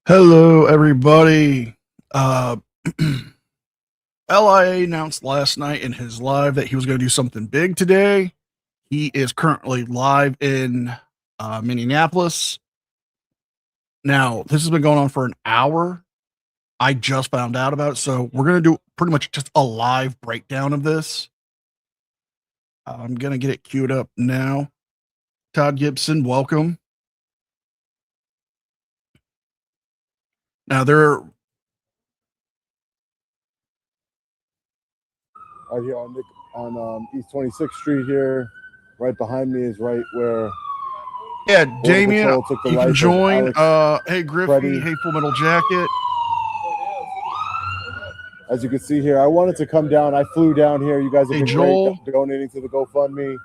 Hello, everybody. LIA announced last night in his live that he was going to do something big today. He is currently live in Minneapolis. Now, this has been going on for an hour. I just found out about it, so we're going to do pretty much just a live breakdown of this. I'm going to get it queued up now. Todd Gibson, welcome. Now, there Out here on East 26th Street here, right behind me is right where Damien, took the you life can of join. Alex Hey, Griffey, Freddie. hey, Full Metal Jacket. As you can see here, I wanted to come down. I flew down here. You guys have Hey, been Joel. great donating to the GoFundMe,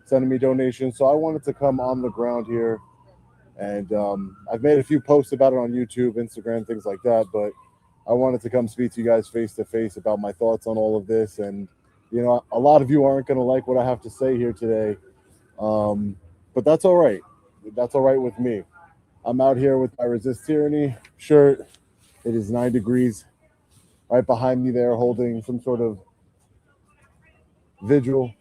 sending me donations. So I wanted to come on the ground here. And I've made a few posts about it on YouTube, Instagram, things like that. But I wanted to come speak to you guys face to face about my thoughts on all of this. And, you know, a lot of you aren't going to like what I have to say here today. But that's all right. That's all right with me. I'm out here with my Resist Tyranny shirt. It is 9 degrees. Right behind me there, holding some sort of vigil.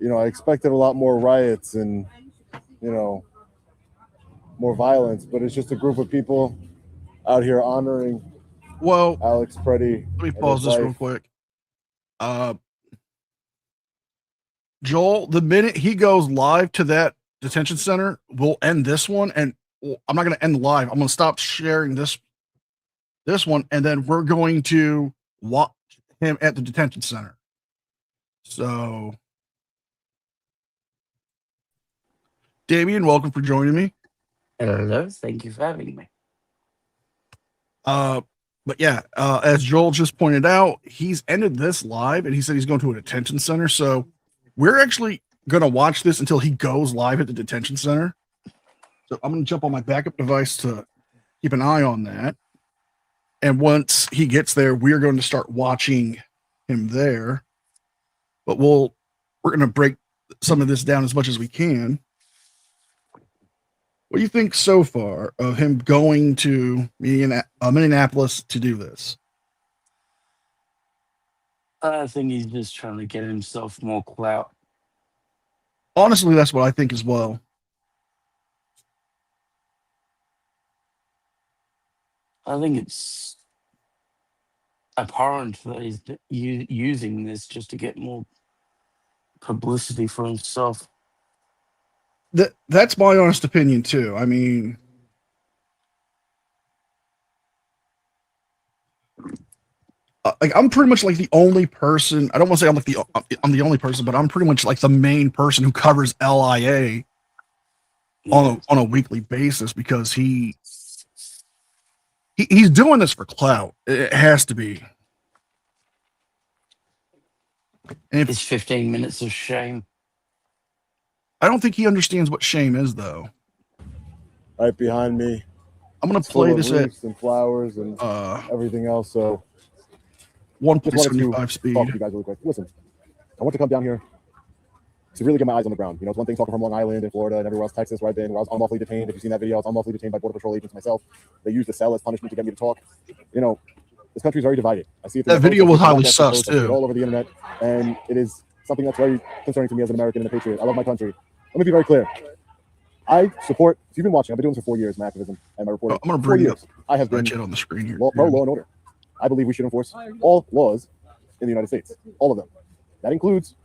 You know, I expected a lot more riots and, you know, more violence, but it's just a group of people out here honoring Alex Freddie. Let me pause this real quick. Joel, the minute he goes live to that detention center, we'll end this one, and I'm not going to end the live. I'm going to stop sharing this one, and then we're going to watch him at the detention center. So, Damien, welcome for joining me. Hello, thank you for having me. But yeah, as Joel just pointed out, he's ended this live, and he said he's going to a detention center. So we're actually going to watch this until he goes live at the detention center. So I'm going to jump on my backup device to keep an eye on that. And once he gets there, we're going to start watching him there. But we're going to break some of this down as much as we can. What do you think so far of him going to Minneapolis to do this? I think he's just trying to get himself more clout. Honestly, that's what I think as well. I think it's abhorrent that he's using this just to get more publicity for himself. That's my honest opinion too. I mean, like I'm pretty much like the only person. I don't want to say I'm the only person, but I'm pretty much like the main person who covers LIA on a weekly basis because he's doing this for clout. It has to be. And it's 15 minutes of shame. I don't think he understands what shame is, though. Right behind me. I'm gonna play this at and flowers and everything else. So 1.75 speed. Talk to you guys really quick. Listen, I want to come down here to really get my eyes on the ground. You know, it's one thing talking from Long Island and Florida and everywhere else, Texas, where I've been, where I was unlawfully detained. If you've seen that video, I was unlawfully detained by Border Patrol agents myself. They used the cell as punishment to get me to talk. You know, this country is very divided. I see it. That video was highly sus too. I see it all over the internet, and it is something that's very concerning to me as an American and a patriot. I love my country. Let me be very clear. I support. If you've been watching, I've been doing this for 4 years, my activism and my reporting. I'm going to bring it up. I have been on the screen here. Pro law and order. I believe we should enforce all laws in the United States, all of them. That includes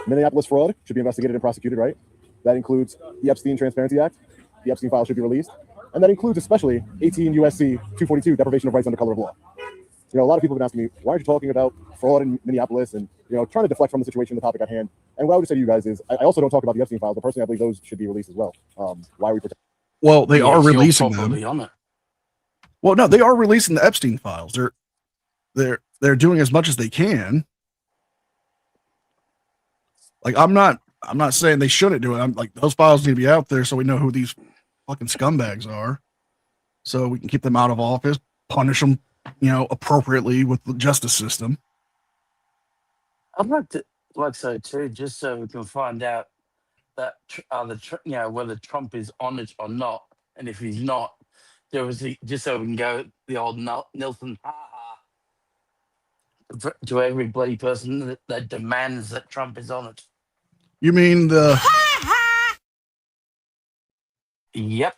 Minneapolis fraud should be investigated and prosecuted, right? That includes the Epstein Transparency Act. The Epstein file should be released, and that includes especially 18 U.S.C. 242, deprivation of rights under color of law. You know, a lot of people have been asking me, why aren't you talking about fraud in Minneapolis and, you know, trying to deflect from the situation, the topic at hand. And what I would say to you guys is, I also don't talk about the Epstein files, but personally, I believe those should be released as well. Why are we protecting? Well, they are releasing them. Well, no, they are releasing the Epstein files. They're doing as much as they can. Like, I'm not saying they shouldn't do it. I'm like, those files need to be out there so we know who these fucking scumbags are, so we can keep them out of office, punish them, you know, appropriately with the justice system. I'd like to, so too, just so we can find out that whether Trump is on it or not, and if he's not, There was just so we can go the old Nilsson to every bloody person that demands that Trump is on it. You mean the? Yep.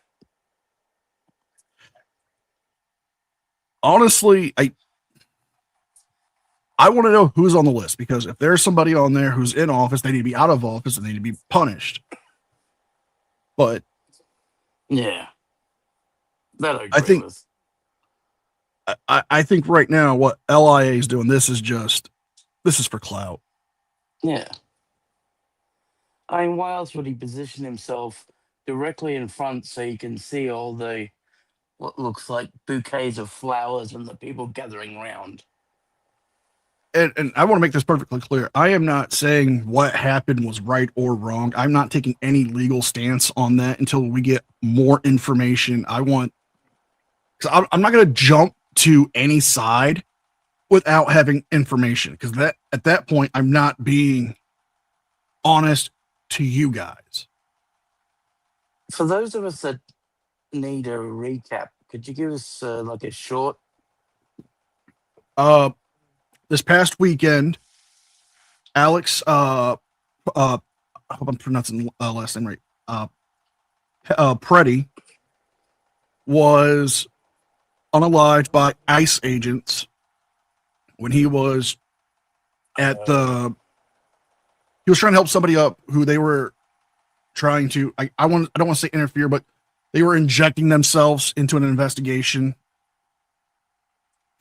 Honestly, I want to know who's on the list, because if there's somebody on there who's in office, they need to be out of office and they need to be punished. But yeah, that I agree I think with. I think right now what LIA is doing, this is for clout. Yeah. I mean, why else would he position himself directly in front so you can see all the what looks like bouquets of flowers and the people gathering around? And I want to make this perfectly clear. I am not saying what happened was right or wrong. I'm not taking any legal stance on that until we get more information. I'm not going to jump to any side without having information, because that at that point I'm not being honest to you guys. For those of us that need a recap, could you give us like a short? This past weekend, Alex, I hope I'm pronouncing last name right. Preddy was unalived by ICE agents when he was at the. He was trying to help somebody up who they were trying to. I don't want to say interfere, but they were injecting themselves into an investigation.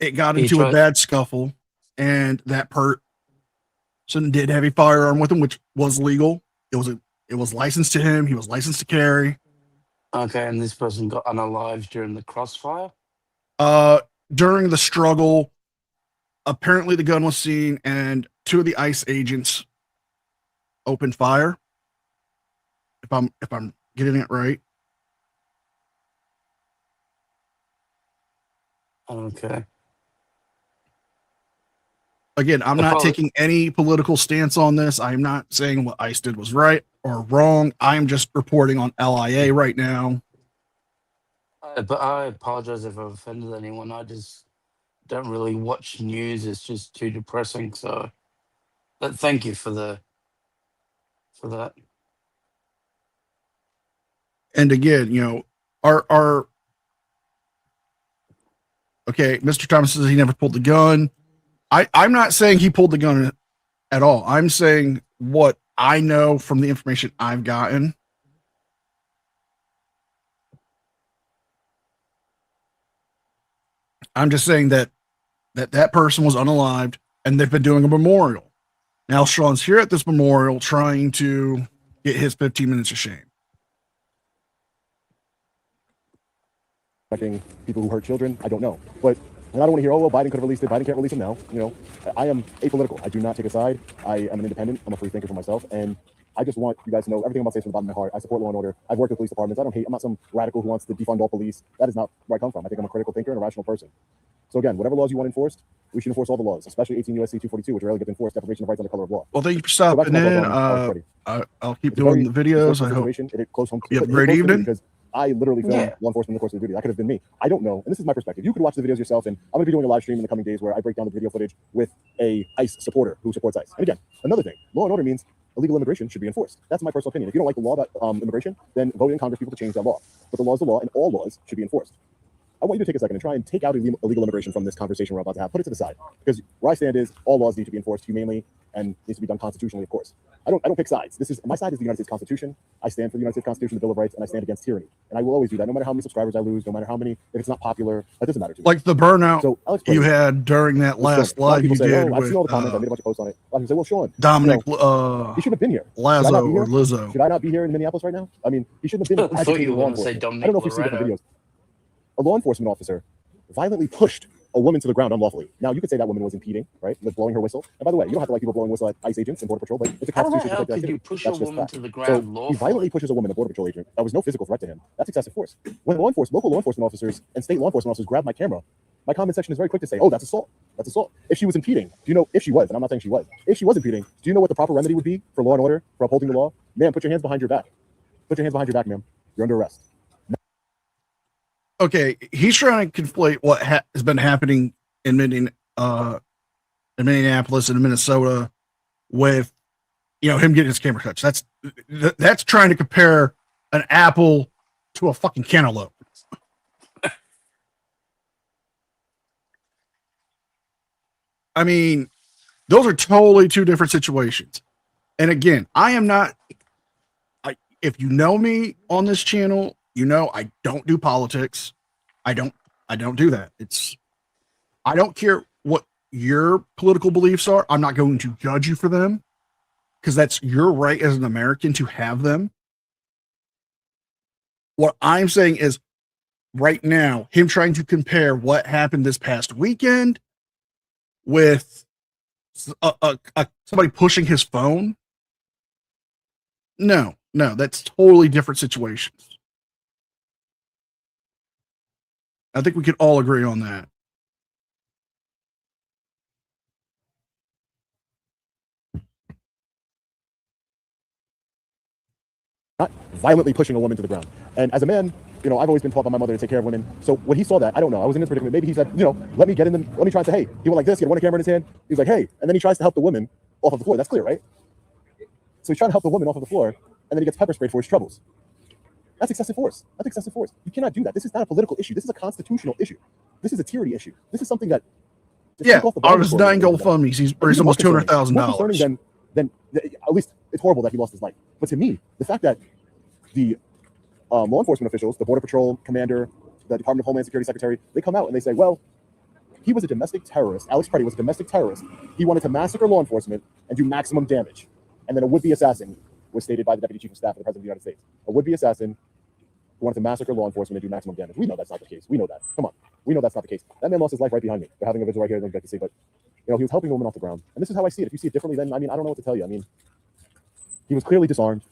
It got into a bad scuffle, and that person did have a firearm with him, which was legal. It was licensed to him. He was licensed to carry. Okay, and this person got unalived during the crossfire? During the struggle, apparently the gun was seen, and two of the ICE agents opened fire. If I'm getting it right. Okay. Again, I'm not taking any political stance on this. I'm not saying what ICE did was right or wrong. I'm just reporting on LIA right now. But I apologize if I've offended anyone. I just don't really watch news. It's just too depressing. So, but thank you for that. And again, you know, our okay, Mr. Thomas says he never pulled the gun. I'm not saying he pulled the gun at all. I'm saying what I know from the information I've gotten. I'm just saying that person was unalived, and they've been doing a memorial. Now Sean's here at this memorial trying to get his 15 minutes of shame. People who hurt children, I don't know. But I don't want to hear, oh, well, Biden could have released it. Biden can't release him now. You know, I am apolitical. I do not take a side. I am an independent. I'm a free thinker for myself. And I just want you guys to know everything I'm about to say from the bottom of my heart. I support law and order. I've worked with police departments. I'm not some radical who wants to defund all police. That is not where I come from. I think I'm a critical thinker and a rational person. So again, whatever laws you want enforced, we should enforce all the laws, especially 18 U.S.C. 242, which rarely get enforced, deprivation of rights under color of law. Well, thank you for stopping in. I'll keep doing the videos. I hope you have a great evening. Because I literally filmed law enforcement in the course of the duty. That could have been me. I don't know. And this is my perspective. You could watch the videos yourself, and I'm going to be doing a live stream in the coming days where I break down the video footage with a ICE supporter who supports ICE. And again, another thing, law and order means illegal immigration should be enforced. That's my personal opinion. If you don't like the law about immigration, then vote in Congress people to change that law. But the law is the law, and all laws should be enforced. I want you to take a second and try and take out illegal immigration from this conversation we're about to have. Put it to the side, because where I stand is all laws need to be enforced humanely and needs to be done constitutionally, of course. I don't pick sides. My side is the United States Constitution. I stand for the United States Constitution, the Bill of Rights, and I stand against tyranny. And I will always do that, no matter how many subscribers I lose, no matter how many, if it's not popular, that doesn't matter to me. Like the burnout you had during that Well, last live you did I've seen all the comments. I made a bunch of posts on it. A lot of people say, well, Sean, Dominic, he shouldn't have been here. Lazo or Lizzo. Should I not be here in Minneapolis right now? I mean, he shouldn't have been advocating law enforcement. I don't know if you've seen different videos. A law enforcement officer violently pushed a woman to the ground unlawfully. Now, you could say that woman was impeding, right? With blowing her whistle. And by the way, you don't have to like people blowing whistle at ICE agents and Border Patrol, but it's a constitution. How could you push a woman to the ground lawfully? He violently pushes a woman, a Border Patrol agent. That was no physical threat to him. That's excessive force. When local law enforcement officers and state law enforcement officers grab my camera, my comment section is very quick to say, oh, that's assault. That's assault. If she was impeding, do you know, if she was, and I'm not saying she was, if she was impeding, do you know what the proper remedy would be for law and order, for upholding the law? Ma'am, put your hands behind your back. Put your hands behind your back, ma'am. You're under arrest. okay, he's trying to conflate what has been happening in Minneapolis and Minnesota with, him getting his camera touched. That's trying to compare an apple to a fucking cantaloupe. I mean, those are totally two different situations. And again, I am not. If you know me on this channel, I don't do politics. I don't do that. I don't care what your political beliefs are. I'm not going to judge you for them because that's your right as an American to have them. What I'm saying is right now, him trying to compare what happened this past weekend with somebody pushing his phone. No, that's totally different situations. I think we could all agree on that. Not violently pushing a woman to the ground. And as a man, I've always been taught by my mother to take care of women. So when he saw that, I don't know, I was in this predicament. Maybe he said, let me try and say, hey. He went like this, he had one camera in his hand. He was like, hey. And then he tries to help the woman off of the floor. That's clear, right? So he's trying to help the woman off of the floor, and then he gets pepper sprayed for his troubles. That's excessive force. You cannot do that. This is not a political issue. This is a constitutional issue. This is a tyranny issue. This is something that... Out of his 9 GoFundMes, he's raised almost $200,000. Then at least it's horrible that he lost his life. But to me, the fact that the law enforcement officials, the Border Patrol commander, the Department of Homeland Security secretary, they come out and they say, well, he was a domestic terrorist. Alex Preddy was a domestic terrorist. He wanted to massacre law enforcement and do maximum damage. And then a would-be assassin was stated by the Deputy Chief of Staff of the President of the United States. A would-be assassin who wanted to massacre law enforcement and do maximum damage. We know that's not the case. We know that. Come on. We know that's not the case. That man lost his life right behind me. They're having a visual right here. I don't get to see, but he was helping a woman off the ground. And this is how I see it. If you see it differently, then I don't know what to tell you. He was clearly disarmed.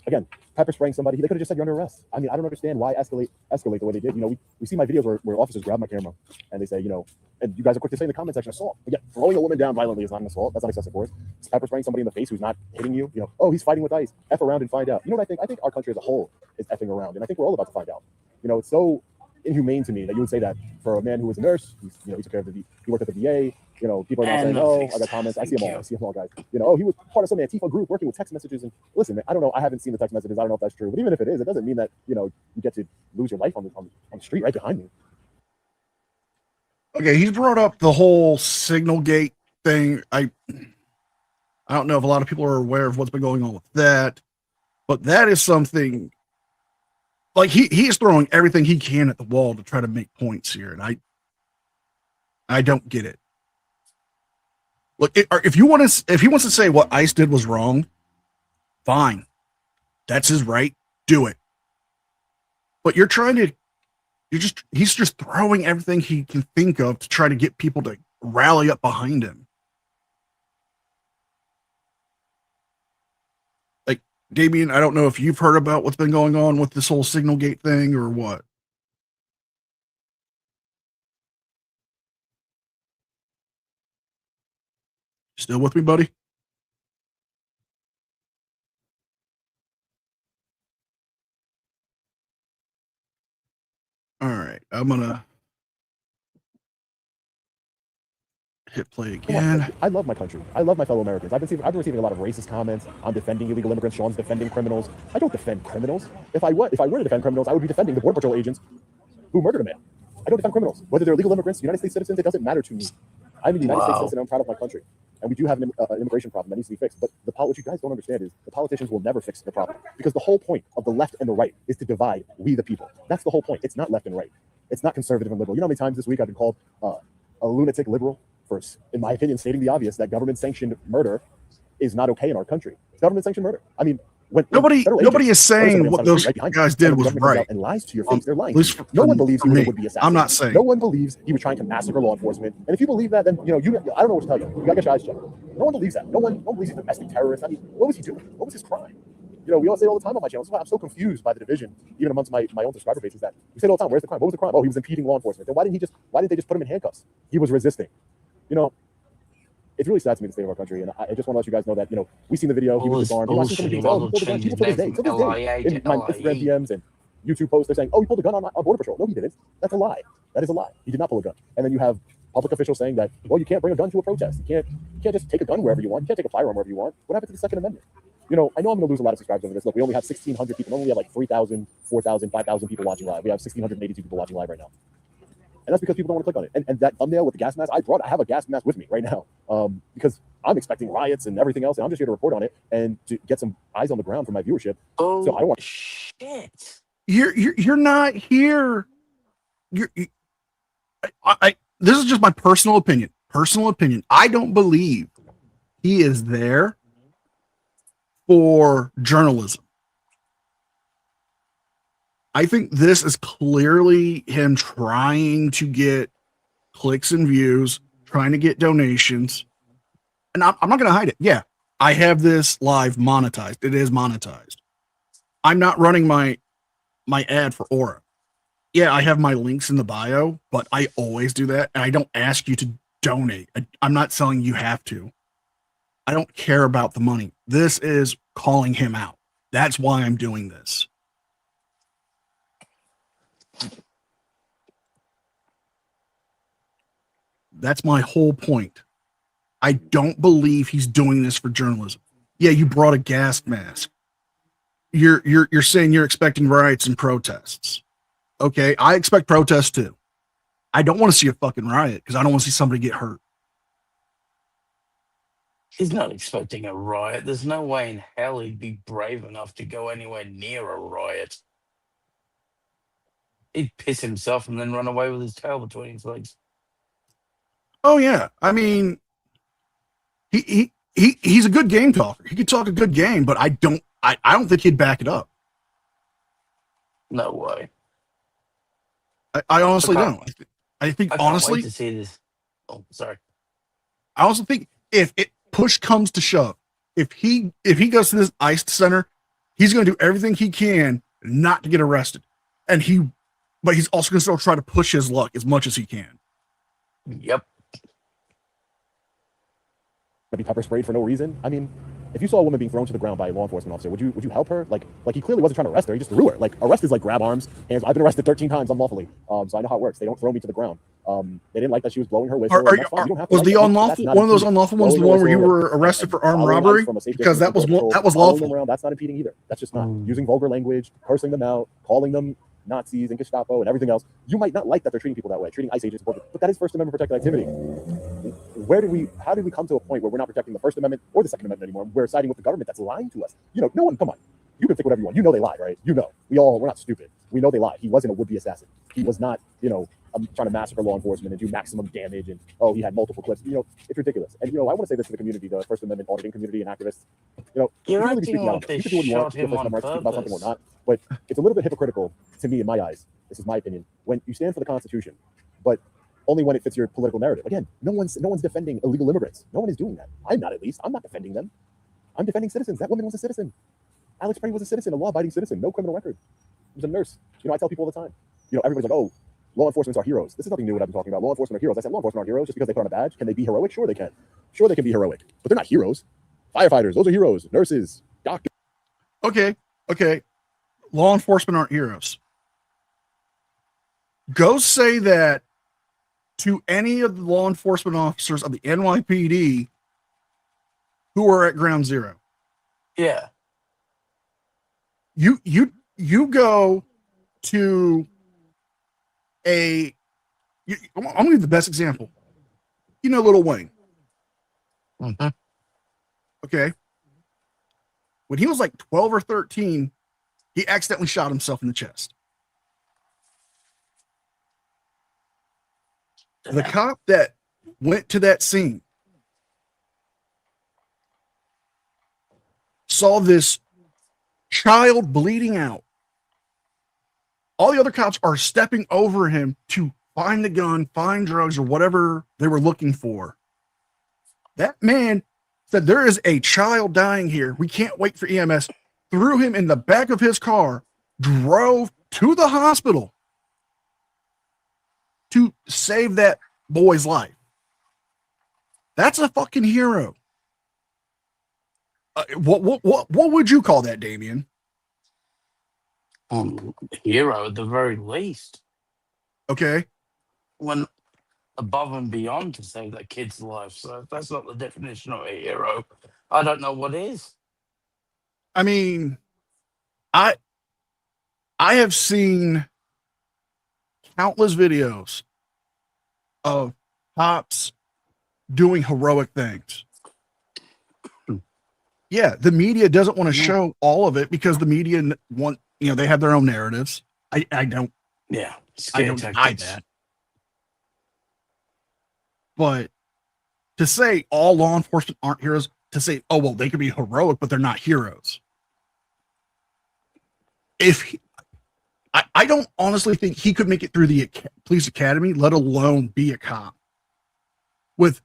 Again, pepper spraying somebody. They could have just said you're under arrest. I don't understand why escalate the way they did. We see my videos where officers grab my camera and they say, and you guys are quick to say in the comment section, assault. But yeah, throwing a woman down violently is not an assault. That's not excessive force. It's pepper spraying somebody in the face who's not hitting you. Oh, he's fighting with ICE. F around and find out. You know what I think? I think our country as a whole is effing around, and I think we're all about to find out. It's so inhumane to me that you would say that for a man who was a nurse, he took care of he worked at the VA. People are now saying, oh, I got comments. I see them all, guys. Oh, he was part of some Antifa group working with text messages. And listen, I don't know. I haven't seen the text messages. I don't know if that's true. But even if it is, it doesn't mean that, you get to lose your life on the street right behind me. Okay, he's brought up the whole Signal Gate thing. I don't know if a lot of people are aware of what's been going on with that, but that is something like he is throwing everything he can at the wall to try to make points here. And I don't get it. Look, if he wants to say what ICE did was wrong, fine. That's his right. Do it. But he's just throwing everything he can think of to try to get people to rally up behind him. Like, Damien, I don't know if you've heard about what's been going on with this whole Signal Gate thing or what. Still with me, buddy? All right, I'm gonna hit play again. I love my country. I love my fellow Americans. I've been receiving a lot of racist comments. I'm defending illegal immigrants. Sean's defending criminals. I don't defend criminals. If I were to defend criminals, I would be defending the Border Patrol agents who murdered a man. I don't defend criminals. Whether they're legal immigrants, United States citizens, it doesn't matter to me. I'm a United States citizen. I'm proud of my country. And we do have an immigration problem that needs to be fixed. But what you guys don't understand is the politicians will never fix the problem. Because the whole point of the left and the right is to divide we the people. That's the whole point. It's not left and right. It's not conservative and liberal. You know how many times this week I've been called a lunatic liberal for, in my opinion, stating the obvious that government-sanctioned murder is not okay in our country. It's government-sanctioned murder. I mean, nobody is saying what those guys did was right. And lies to your face. They're lying. No one believes he would be assassinated. I'm not saying. No one believes he was trying to massacre law enforcement. And if you believe that, then I don't know what to tell you. You gotta get your eyes checked. No one believes that. No one believes he's a domestic terrorist. I mean, what was he doing? What was his crime? We all say it all the time on my channel. So I'm so confused by the division, even amongst my own subscriber base, is that we say it all the time. Where's the crime? What was the crime? Oh, he was impeding law enforcement. Then why didn't they just put him in handcuffs? He was resisting. It's really sad to me, the state of our country, and I just want to let you guys know that we've seen the video. He was disarmed. People to this day in my Instagram DMs, and YouTube posts, they're saying, "Oh, he pulled a gun on Border Patrol." No, he didn't. That's a lie. That is a lie. He did not pull a gun. And then you have public officials saying that, well, you can't bring a gun to a protest. You can't just take a gun wherever you want. You can't take a firearm wherever you want. What happened to the Second Amendment? I know I'm going to lose a lot of subscribers over this. Look, we only have 1,600 people. Normally we have like 3,000, 4,000, 5,000 people watching live. We have 1,682 people watching live right now. And that's because people don't want to click on it. And that thumbnail with the gas mask, I have a gas mask with me right now because I'm expecting riots and everything else. And I'm just here to report on it and to get some eyes on the ground for my viewership. Oh, so I don't want shit. You're not here. This is just my personal opinion. I don't believe he is there for journalism. I think this is clearly him trying to get clicks and views, trying to get donations. And I'm not going to hide it. Yeah, I have this live monetized. It is monetized. I'm not running my ad for Aura. Yeah, I have my links in the bio, but I always do that. And I don't ask you to donate. I'm not saying you have to. I don't care about the money. This is calling him out. That's why I'm doing this. That's my whole point. I don't believe he's doing this for journalism. Yeah, you brought a gas mask. You're saying you're expecting riots and protests. Okay, I expect protests too. I don't want to see a fucking riot because I don't want to see somebody get hurt. He's not expecting a riot. There's no way in hell he'd be brave enough to go anywhere near a riot. He'd piss himself and then run away with his tail between his legs. Oh yeah, I mean, he's a good game talker. He could talk a good game, but I don't think he'd back it up. No way. I honestly don't. I think I can't honestly wait to see this. Oh, sorry. I also think if push comes to shove, if he goes to this ICE center, he's going to do everything he can not to get arrested, but he's also going to still try to push his luck as much as he can. Yep. be pepper sprayed for no reason. I mean, if you saw a woman being thrown to the ground by a law enforcement officer, would you help her? Like he clearly wasn't trying to arrest her. He just threw her. Like arrest is like grab arms, hands. I've been arrested 13 times unlawfully, so I know how it works. They don't throw me to the ground. They didn't like that she was blowing her whistle. Was the unlawful one of those unlawful ones the one where you were arrested for armed robbery? Because that was lawful. Around, that's not impeding either. That's just not using vulgar language, cursing them out, calling them Nazis and Gestapo and everything else. You might not like that they're treating people that way, treating ICE agents, but that is First Amendment protected activity. How did we come to a point where we're not protecting the First Amendment or the Second Amendment anymore? We're siding with the government that's lying to us. No one, come on. You can think whatever you want. You know they lied, right? We're not stupid. We know they lied. He wasn't a would-be assassin. He was not, trying to massacre law enforcement and do maximum damage and, he had multiple clips. It's ridiculous. And, I want to say this to the community, the First Amendment auditing community and activists. You're really acting like they shot him on purpose. About something or not, but it's a little bit hypocritical to me in my eyes. This is my opinion. When you stand for the Constitution, but only when it fits your political narrative. Again, no one's defending illegal immigrants. No one is doing that. I'm not, at least. I'm not defending them. I'm defending citizens. That woman was a citizen. Alex Perry was a citizen, a law-abiding citizen, no criminal record. He was a nurse. I tell people all the time. Everybody's like, oh, law enforcement are heroes. This is nothing new what I've been talking about. Law enforcement are heroes. I said law enforcement aren't heroes just because they put on a badge. Can they be heroic? Sure they can. Sure they can be heroic. But they're not heroes. Firefighters, those are heroes. Nurses, doctors. Okay. Law enforcement aren't heroes. Go say that to any of the law enforcement officers of the NYPD who are at ground zero. Yeah. You go to I'm gonna give the best example. Lil Wayne. Mm-hmm. Okay. When he was like 12 or 13, he accidentally shot himself in the chest. The cop that went to that scene saw this child bleeding out. All the other cops are stepping over him to find the gun, find drugs, or whatever they were looking for. That man said, there is a child dying here. We can't wait for EMS. Threw him in the back of his car, drove to the hospital to save that boy's life. That's a fucking hero. What would you call that, Damien? Hero at the very least. Okay. Went above and beyond to save that kid's life. So if that's not the definition of a hero, I don't know what is. I mean, I have seen countless videos of cops doing heroic things. Yeah, the media doesn't want to show all of it because the media want, they have their own narratives. I don't Yeah, I don't deny that. But to say all law enforcement aren't heroes, to say, oh well, they could be heroic, but they're not heroes. I don't honestly think he could make it through the police academy, let alone be a cop. With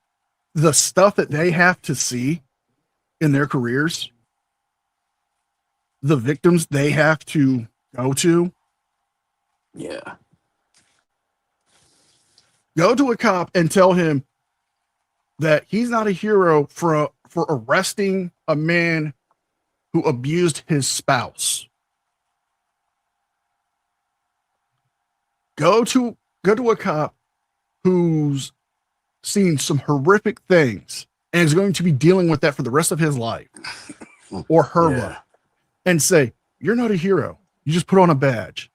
the stuff that they have to see in their careers, the victims they have to go to. Yeah. Go to a cop and tell him that he's not a hero for arresting a man who abused his spouse. Go to a cop who's seen some horrific things and is going to be dealing with that for the rest of his life or her life, and say, you're not a hero. You just put on a badge.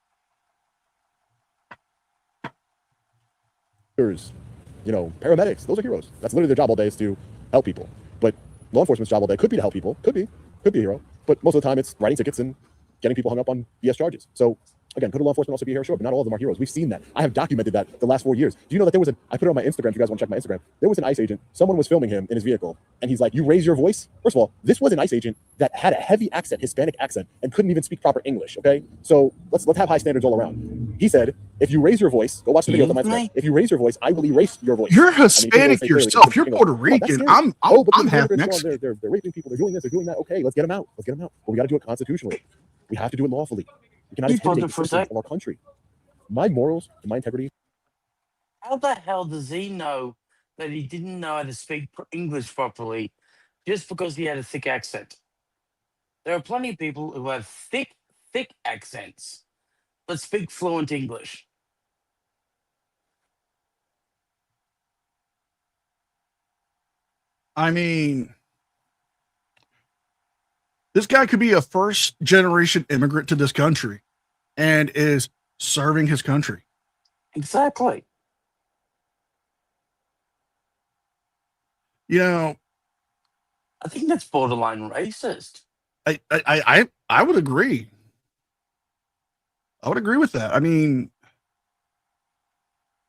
Paramedics, those are heroes. That's literally their job all day, is to help people. But law enforcement's job all day could be to help people, could be a hero. But most of the time it's writing tickets and getting people hung up on BS charges. So again, could law enforcement also be a hero? Sure, but not all of them are heroes. We've seen that. I have documented that the last 4 years. Do you know that I put it on my Instagram, if you guys want to check my Instagram, there was an ICE agent, someone was filming him in his vehicle, and he's like, you raise your voice? First of all, this was an ICE agent that had a heavy accent, Hispanic accent, and couldn't even speak proper English, okay? So let's have high standards all around. He said, if you raise your voice, go watch the video on my Instagram. If you raise your voice, I will erase your voice. You're Hispanic yourself. You're Puerto Rican. I'm half Mexican. They're raping people. They're doing this. They're doing that. Okay, let's get them out. But we got to do it constitutionally. We have to do it lawfully. We cannot intimidate the citizens of our country. My morals and my integrity. How the hell does he know that he didn't know how to speak English properly just because he had a thick accent? There are plenty of people who have thick accents but speak fluent English. I mean, this guy could be a first generation immigrant to this country and is serving his country. Exactly. I think that's borderline racist. I would agree. I would agree with that. I mean,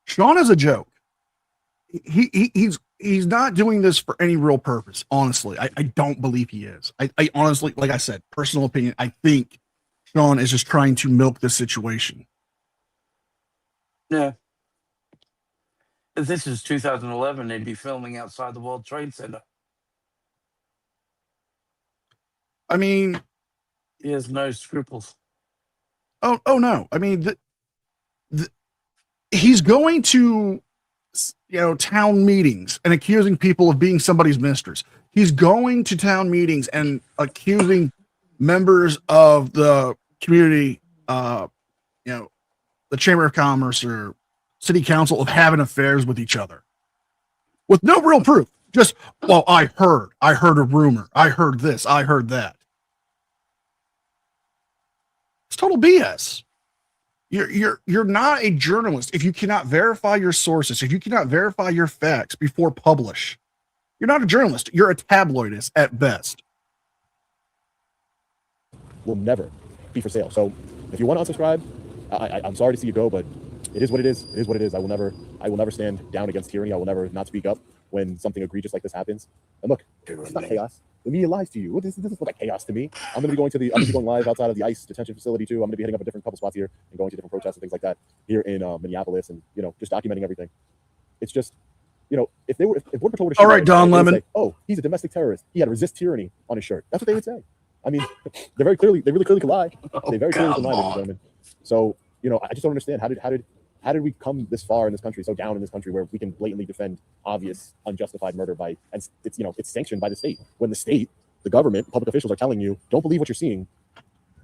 Sean is a joke. He's not doing this for any real purpose. Honestly, I don't believe he is. I honestly, like I said, personal opinion, I think Sean is just trying to milk the situation. Yeah. If this is 2011, they'd be filming outside the World Trade Center. I mean, he has no scruples. Oh no! I mean, he's going to, town meetings and accusing people of being somebody's mistress. He's going to town meetings and accusing members of the community, the Chamber of Commerce or City Council, of having affairs with each other, with no real proof. Just, well, I heard a rumor. I heard this. I heard that. It's total BS. You're not a journalist if you cannot verify your sources, if you cannot verify your facts before publish. You're not a journalist. You're a tabloidist at best. Will never be for sale. So if you want to unsubscribe, I'm sorry to see you go, but it is what it is. It is what it is. I will never stand down against tyranny. I will never not speak up when something egregious like this happens. And look, it's not chaos. The media lies to you. This is like chaos to me. I'm going to be going live outside of the ICE detention facility too. I'm going to be hitting up a different couple spots here and going to different protests and things like that here in Minneapolis, and just documenting everything. It's just, if Border Patrol would have, all right, Don Lemon. Say, oh, he's a domestic terrorist. He had to resist tyranny on his shirt. That's what they would say. I mean, they really clearly could lie. They very clearly can lie, ladies and gentlemen. So I just don't understand how did we come this far in this country, so down in this country, where we can blatantly defend obvious unjustified murder and it's sanctioned by the state, when the state, the government, public officials are telling you, don't believe what you're seeing.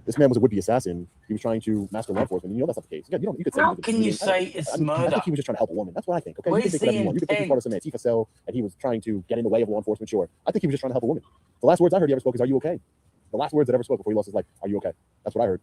This man was a would-be assassin. He was trying to master law enforcement. You know that's not the case. Yeah, you could say. How can you say it's I murder? think he was just trying to help a woman. That's what I think. Okay, Where's you can think whatever you want. You can think he's part of some Antifa cell and he was trying to get in the way of law enforcement. Sure, I think he was just trying to help a woman. The last words I heard he ever spoke is, "Are you okay?" The last words that ever spoke before he lost his life. Are you okay? That's what I heard.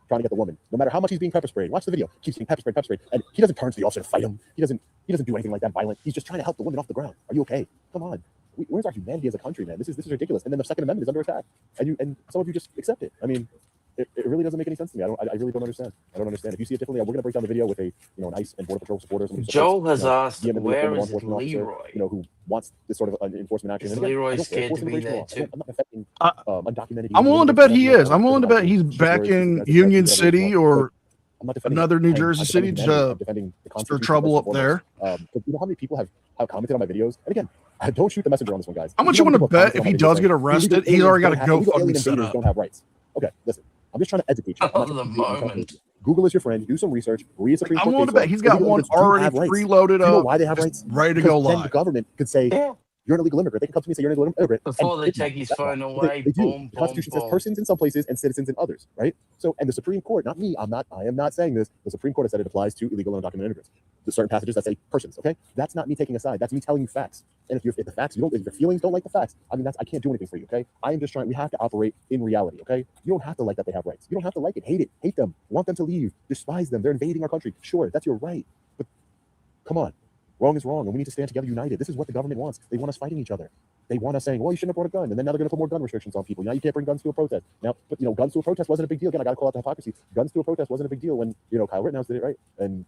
Trying to get the woman. No matter how much he's being pepper sprayed. Watch the video. Keeps being pepper sprayed, and he doesn't turn to the officer to fight him. He doesn't do anything like that violent. He's just trying to help the woman off the ground. Are you okay? Come on. Where's our humanity as a country, man? This is ridiculous. And then the Second Amendment is under attack, and some of you just accept it. I mean, it really doesn't make any sense to me. I really don't understand. I don't understand. If you see it differently, we're gonna break down the video with a an ICE and Border Patrol supporter. Joel has asked, DMing where law is enforcement officer, Leroy? who wants this sort of enforcement action. Is And again, Leroy I don't care. scared to be Enforcement there law. too? I'm not defending undocumented. I'm willing to bet he is. I'm willing to bet he's back in Union City or another New Jersey city to stir trouble up there. But you know how many people have commented on my videos? And again, don't shoot the messenger on this one, guys. How much you want to bet if he does get arrested, he's already got a GoFundMe set up? Don't have rights. Okay, listen. I'm just trying to educate you. Oh, the moment. Google is your friend. Do some research. Read Supreme Court. I'm willing to bet he's got one already preloaded up. You know up, why they have rights? ready to go Then live. the government could say, "You're an illegal immigrant." They can come to me and say, "You're an illegal immigrant." Before they take his phone away, They do. boom, The Constitution boom, says boom. persons in some places and citizens in others, right? So, and the Supreme Court, not me, I am not saying this. The Supreme Court has said it applies to illegal and undocumented immigrants. There's certain passages that say persons. Okay, that's not me taking a side. That's me telling you facts. And if the facts if your feelings don't like the facts, I mean, I can't do anything for you. Okay, I am just trying. We have to operate in reality. Okay, you don't have to like that they have rights. You don't have to like it, hate them, want them to leave, despise them. They're invading our country. Sure, that's your right, but come on. Wrong is wrong, and we need to stand together united. This is what the government wants. They want us fighting each other. They want us saying, well, you shouldn't have brought a gun. And then now they're going to put more gun restrictions on people. Now you can't bring guns to a protest. Now, but, guns to a protest wasn't a big deal. Again, I got to call out the hypocrisy. Guns to a protest wasn't a big deal when, Kyle Rittenhouse did it, right? And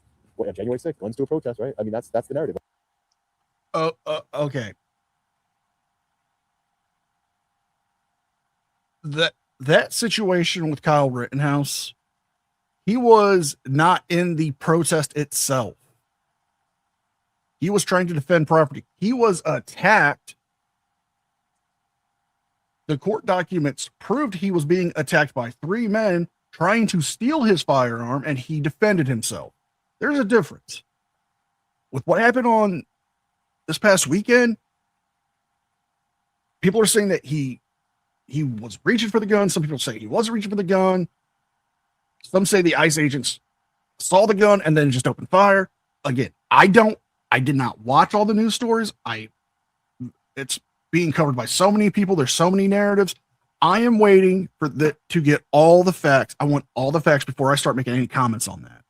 January 6th, guns to a protest, right? I mean, that's the narrative. Okay. That situation with Kyle Rittenhouse, he was not in the protest itself. He was trying to defend property. He was attacked. The court documents proved he was being attacked by 3 men trying to steal his firearm, and he defended himself. There's a difference. With what happened on this past weekend, people are saying that he was reaching for the gun. Some people say he wasn't reaching for the gun. Some say the ICE agents saw the gun and then just opened fire. Again, I did not watch all the news stories. It's being covered by so many people. There's so many narratives. I am waiting to get all the facts. I want all the facts before I start making any comments on that.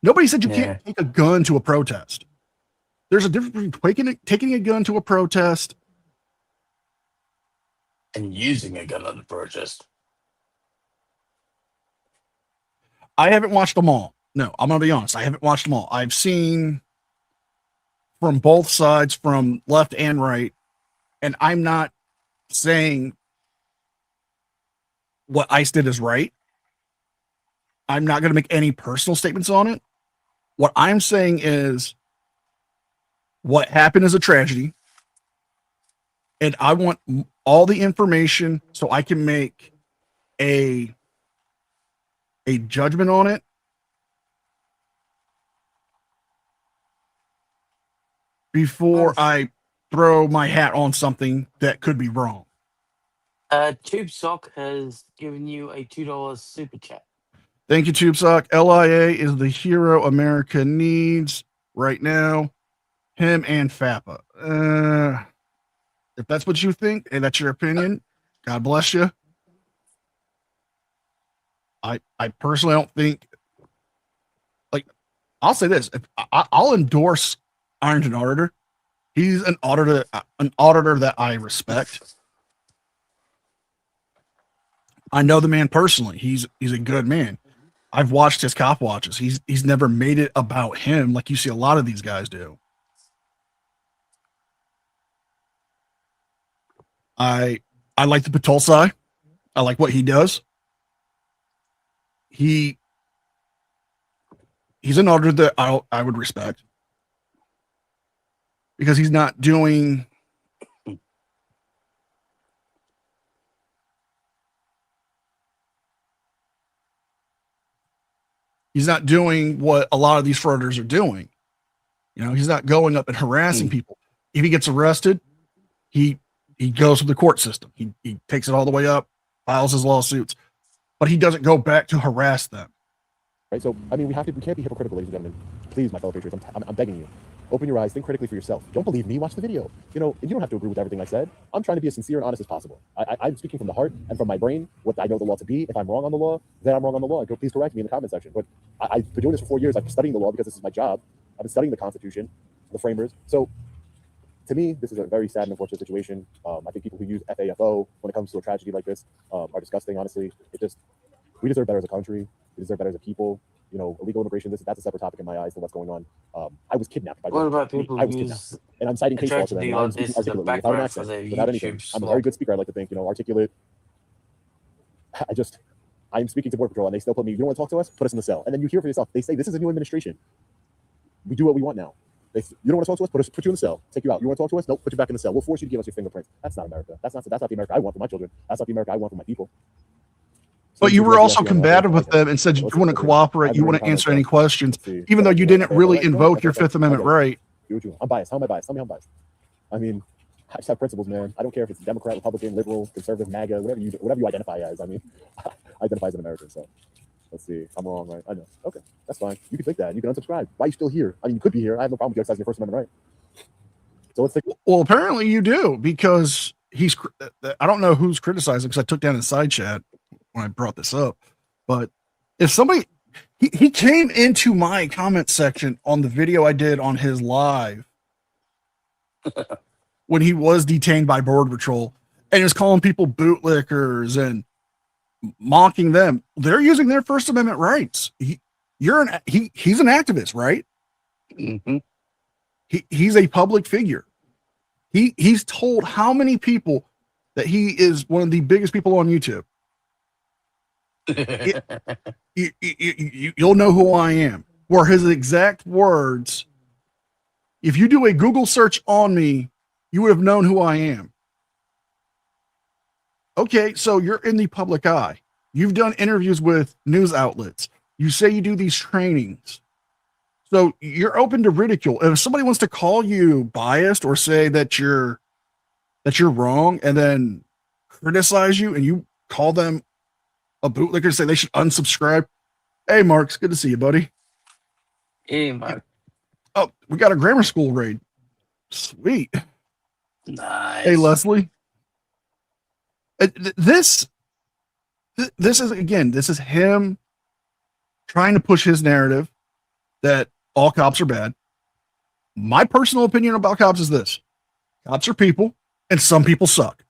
Nobody said you can't take a gun to a protest. There's a difference between taking a gun to a protest and using a gun at a protest. I haven't watched them all. No, I'm going to be honest. I haven't watched them all. I've seen from both sides, from left and right, and I'm not saying what ICE did is right. I'm not going to make any personal statements on it. What I'm saying is what happened is a tragedy, and I want all the information so I can make a judgment on it before I throw my hat on something that could be wrong. Tube Sock has given you a $2 super chat. Thank you, Tube Sock. LIA is the hero America needs right now. Him and FAPA. If that's what you think and that's your opinion, God bless you. I personally don't think, I'll say this. I'll endorse Ironton Auditor. He's an auditor that I respect. I know the man personally. He's a good man. I've watched his cop watches. He's never made it about him like you see a lot of these guys do. I like the Patulsi. I like what he does. He's an auditor that I would respect because he's not doing what a lot of these fraudsters are doing. He's not going up and harassing people. If he gets arrested, he goes to the court system. He takes it all the way up, files his lawsuits, but he doesn't go back to harass them. Right. So, I mean, we can't be hypocritical, ladies and gentlemen. Please, my fellow patriots, I'm begging you. Open your eyes, think critically for yourself. Don't believe me, watch the video. You know, you don't have to agree with everything I said. I'm trying to be as sincere and honest as possible. I'm speaking from the heart and from my brain, what I know the law to be. If I'm wrong on the law, then I'm wrong on the law. Please correct me in the comment section. But I've been doing this for 4 years. I've been studying the law because this is my job. I've been studying the Constitution, the framers. So, to me, this is a very sad and unfortunate situation. I think people who use FAFO when it comes to a tragedy like this are disgusting, honestly. We deserve better as a country. We deserve better as a people. You know, illegal immigration, that's a separate topic in my eyes for what's going on. I was kidnapped by What about people I who was use kidnapped. And I'm citing a case law to them. tragedy And I'm like speaking this as a articulately, without an background for accent, their without anything. YouTube I'm a slot? very good speaker, I like to think, you know, articulate. I'm speaking to Border Patrol and they still put me, you don't want to talk to us? Put us in the cell. And then you hear for yourself, they say, this is a new administration. We do what we want now. You don't want to talk to us? Put you in the cell. Take you out. You want to talk to us? Nope. Put you back in the cell. We'll force you to give us your fingerprints. That's not America. That's not the America I want for my children. That's not the America I want for my people. But you were also combative with them and said you want to cooperate, you want to answer any questions, even though you didn't really invoke your Fifth Amendment right. I'm biased. How am I biased? Tell me I'm biased. I mean, I just have principles, man. I don't care if it's Democrat, Republican, liberal, conservative, MAGA, whatever you identify as. I mean, I identify as an American, so let's see. I'm wrong, right? I know. Okay, that's fine. You can think that. You can unsubscribe. Why are you still here? I mean, you could be here. I have no problem with you exercising your First Amendment right. So let's take. Well, apparently you do, because I don't know who's criticizing, because I took down his side chat when I brought this up. But if somebody, he came into my comment section on the video I did on his live when he was detained by Border Patrol, and he was calling people bootlickers and mocking them. They're using their First Amendment rights. He's an activist, right? Mm-hmm. He's a public figure. He's told how many people that he is one of the biggest people on YouTube. You'll know who I am. Were his exact words. If you do a Google search on me, you would have known who I am. Okay, so you're in the public eye. You've done interviews with news outlets. You say you do these trainings. So you're open to ridicule. And if somebody wants to call you biased or say that you're wrong and then criticize you and you call them a bootlicker and say they should unsubscribe. Hey, Marks, good to see you, buddy. Hey, Mark. Oh, we got a grammar school raid. Sweet. Nice. Hey, Leslie. This is him trying to push his narrative that all cops are bad. My personal opinion about cops is this: cops are people, and some people suck.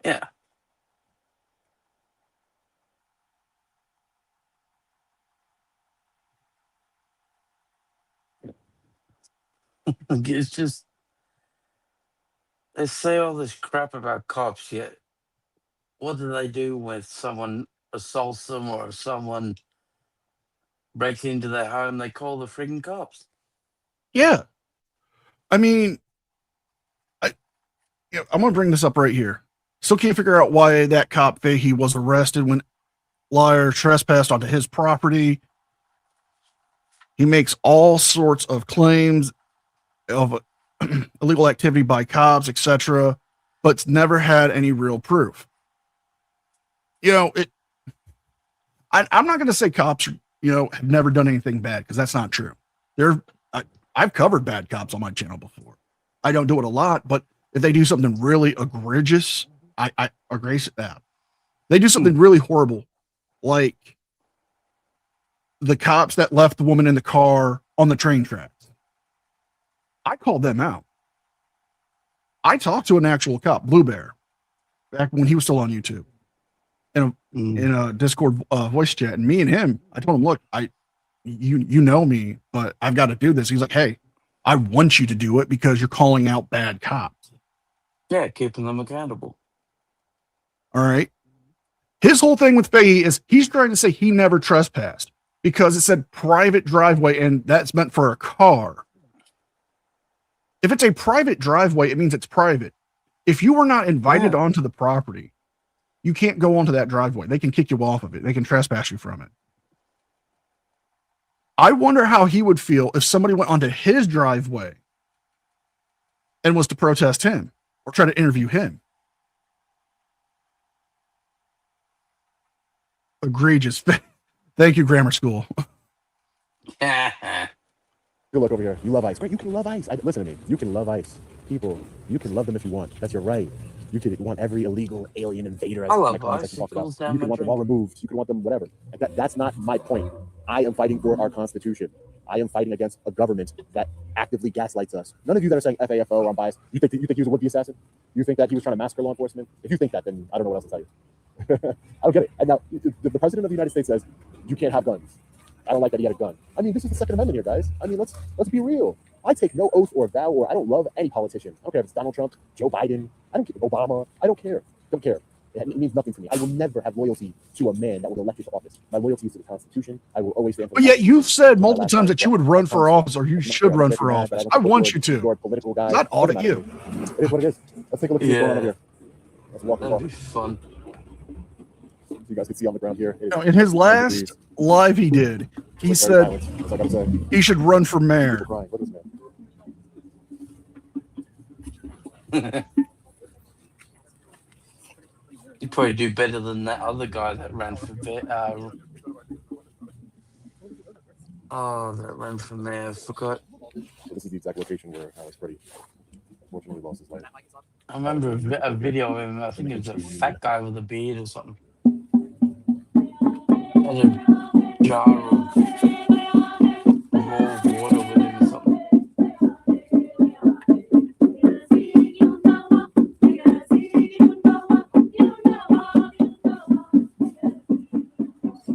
Yeah. It's just, they say all this crap about cops, yet what do they do when someone assaults them or if someone breaks into their home? They call the freaking cops. Yeah. I mean, I'm going to bring this up right here. Still can't figure out why that cop Fahey was arrested when LIA trespassed onto his property. He makes all sorts of claims of illegal activity by cops, etc., but's never had any real proof. You know, I'm not going to say cops, have never done anything bad, because that's not true. I've covered bad cops on my channel before. I don't do it a lot, but if they do something really egregious, I agree with that. They do something really horrible, like the cops that left the woman in the car on the train tracks. I called them out. I talked to an actual cop, Blue Bear, back when he was still on YouTube, in a Discord voice chat. And me and him, I told him, look, you know me, but I've got to do this. He's like, hey, I want you to do it because you're calling out bad cops. Yeah, keeping them accountable. All right. His whole thing with Fahey is he's trying to say he never trespassed because it said private driveway, and that's meant for a car. If it's a private driveway, it means it's private. If you were not invited onto the property, you can't go onto that driveway. They can kick you off of it. They can trespass you from it. I wonder how he would feel if somebody went onto his driveway and was to protest him or try to interview him. egregious. Thank you, grammar school. Good luck over here. You love ICE. Right, you can love ICE. Listen to me. You can love ICE. People, you can love them if you want. That's your right. You can want every illegal alien invader. As I love context ICE. talked It cools about. down You can my want them all drink. removed. You can want them whatever. That's not my point. I am fighting for our Constitution. I am fighting against a government that actively gaslights us. None of you that are saying FAFO, I'm biased. You think he was a would-be assassin? You think that he was trying to massacre law enforcement? If you think that, then I don't know what else to tell you. I don't get it. And now the president of the United States says you can't have guns. I don't like that he had a gun. I mean, this is the Second Amendment here, guys. I mean, let's be real. I take no oath or vow, or I don't love any politician. I don't care if it's Donald Trump, Joe Biden, I don't care, Obama. I don't care. Don't care. It means nothing to me. I will never have loyalty to a man that was elected to office. My loyalty is to the Constitution. I will always stand for. But yet you've said multiple times that you would run for office, or you should run for office. I want you to. Political guy. Not audit you. It is what it is. Let's take a look at what's going on over here. Let's walk That'd across. be fun. You guys can see on the ground here. In his last live he did, he said he should run for mayor. What is man? You'd probably do better than that other guy that ran for that ran for mayor. I forgot. So this is the exact location where Alex Freddie unfortunately lost his life. I remember a video of him. I think it was a fat guy with a beard or something. Had a jar of raw water with him or something.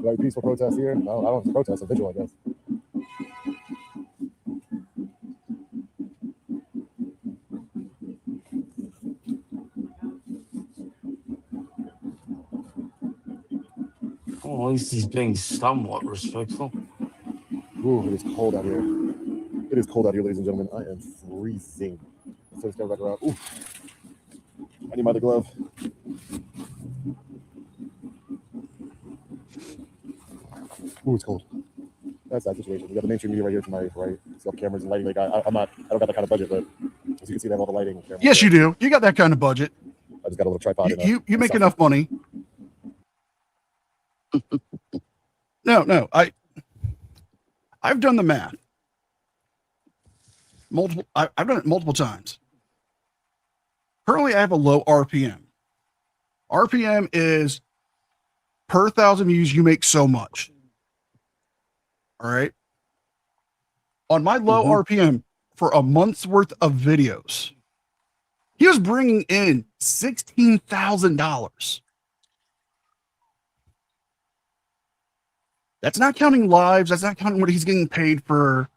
Like peaceful protest here? No, I don't know if it's a protest, a vigil, I guess. Well, at least he's being somewhat respectful. Ooh, it is cold out here. It is cold out here, ladies and gentlemen. I am freezing. Let's turn this camera back around. Ooh. I need my other glove. Ooh, it's cold. That's that situation. We got the mainstream media right here to my right. It's got cameras and lighting. Like I don't got that kind of budget, but as you can see, they have all the lighting. Yes, you do. You got that kind of budget. I just got a little tripod. You make enough money. No. I've done the math. I've done it multiple times. Currently, I have a low RPM. RPM is per 1,000 views, you make so much. All right. On my low RPM for a month's worth of videos, he was bringing in $16,000. That's not counting lives. That's not counting what he's getting paid for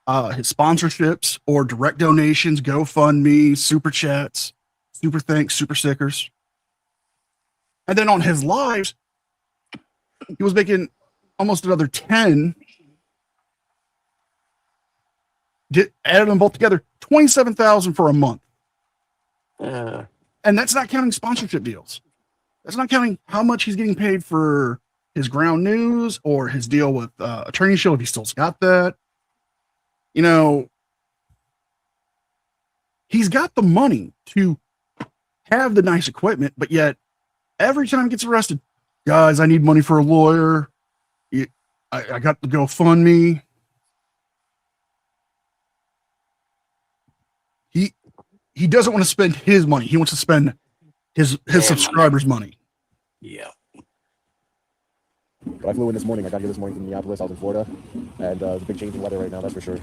his sponsorships or direct donations, GoFundMe, super chats, super thanks, super stickers. And then on his lives, he was making almost another 10. Added them both together, 27,000 for a month. And that's not counting sponsorship deals. That's not counting how much he's getting paid for his ground news or his deal with Attorney Shield, if he still's got that. You know, he's got the money to have the nice equipment, but yet every time he gets arrested, guys, I need money for a lawyer. I got the GoFundMe. He doesn't want to spend his money. He wants to spend his subscribers' money. Yeah. But I flew in this morning. I got here this morning from Minneapolis. I was in Florida, and there's a big change in weather right now. That's for sure.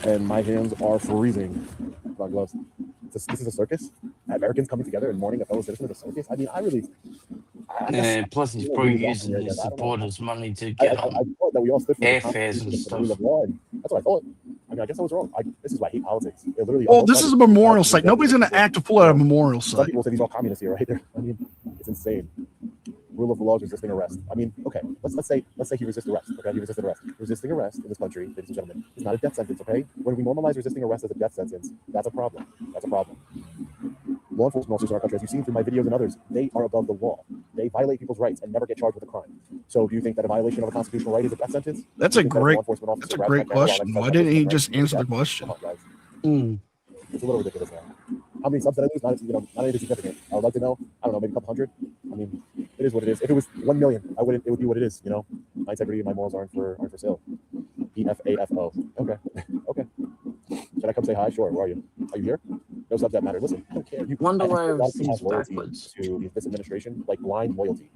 And my hands are freezing. My gloves. This is a circus. Americans coming together and mourning a fellow citizen at a circus. I mean, And plus, he's probably using his supporters' money to get I thought that we all stood for airfares and stuff. Rule of law, and that's what I thought. I mean, I guess I was wrong. This is why I hate politics. It literally. Oh, this is a memorial site. Nobody's going to act to pull out a memorial Some site. people say these all communists here, right? I mean, it's insane. Rule of law is resisting arrest. I mean, okay, let's say he resisted arrest. Okay, he resisted arrest. Resisting arrest in this country, ladies and gentlemen, is not a death sentence. Okay, when we normalize resisting arrest as a death sentence, that's a problem. That's a problem. Law enforcement officers in our country, as you've seen through my videos and others, they are above the law. They violate people's rights and never get charged with a crime. So, do you think that a violation of a constitutional right is a death sentence? That's a great question. Why didn't he just answer the question? It's a little ridiculous now. How many subs did I lose? Not anything significant. I would like to know. I don't know, maybe a couple hundred. I mean, it is what it is. If it was 1 million, I wouldn't. It would be what it is. You know, my integrity and my morals aren't for sale. PFAFO. Okay. Okay. Should I come say hi? Sure. Where are you? Are you here? No subs that matter. Listen, I don't care. Wonder I why think a lot of people everything's have loyalty backwards. to this administration, like blind loyalty.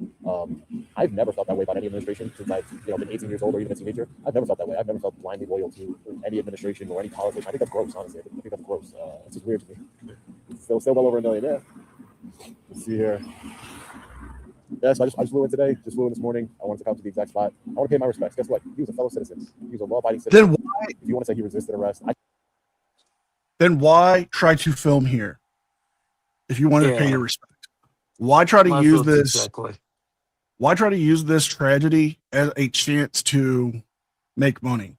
I've never felt that way about any administration since I've been 18 years old or even a teenager. I've never felt that way. I've never felt blindly loyal to any administration or any politics. I think that's gross, honestly. I think that's gross. It's just weird to me. Still well over 1 million. Yeah. Let's see here. Yeah, so I just flew in today. Just flew in this morning. I wanted to come to the exact spot. I want to pay my respects. Guess what? He was a fellow citizen. He was a law-abiding citizen. Then why? If you want to say he resisted arrest, Then why try to film here? If you wanted to pay Yeah. your respect, why try to My use thoughts this? exactly. Why try to use this tragedy as a chance to make money?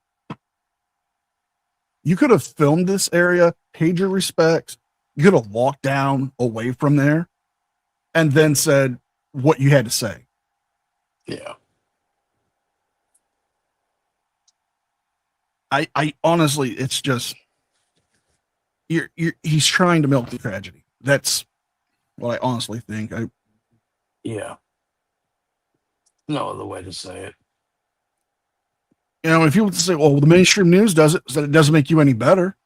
You could have filmed this area, paid your respects. You could have walked down away from there, and then said what you had to say. Yeah. I honestly, it's just he's trying to milk the tragedy. That's what I honestly think. Yeah. No other way to say it. If you would say, well, the mainstream news does it, so it doesn't make you any better.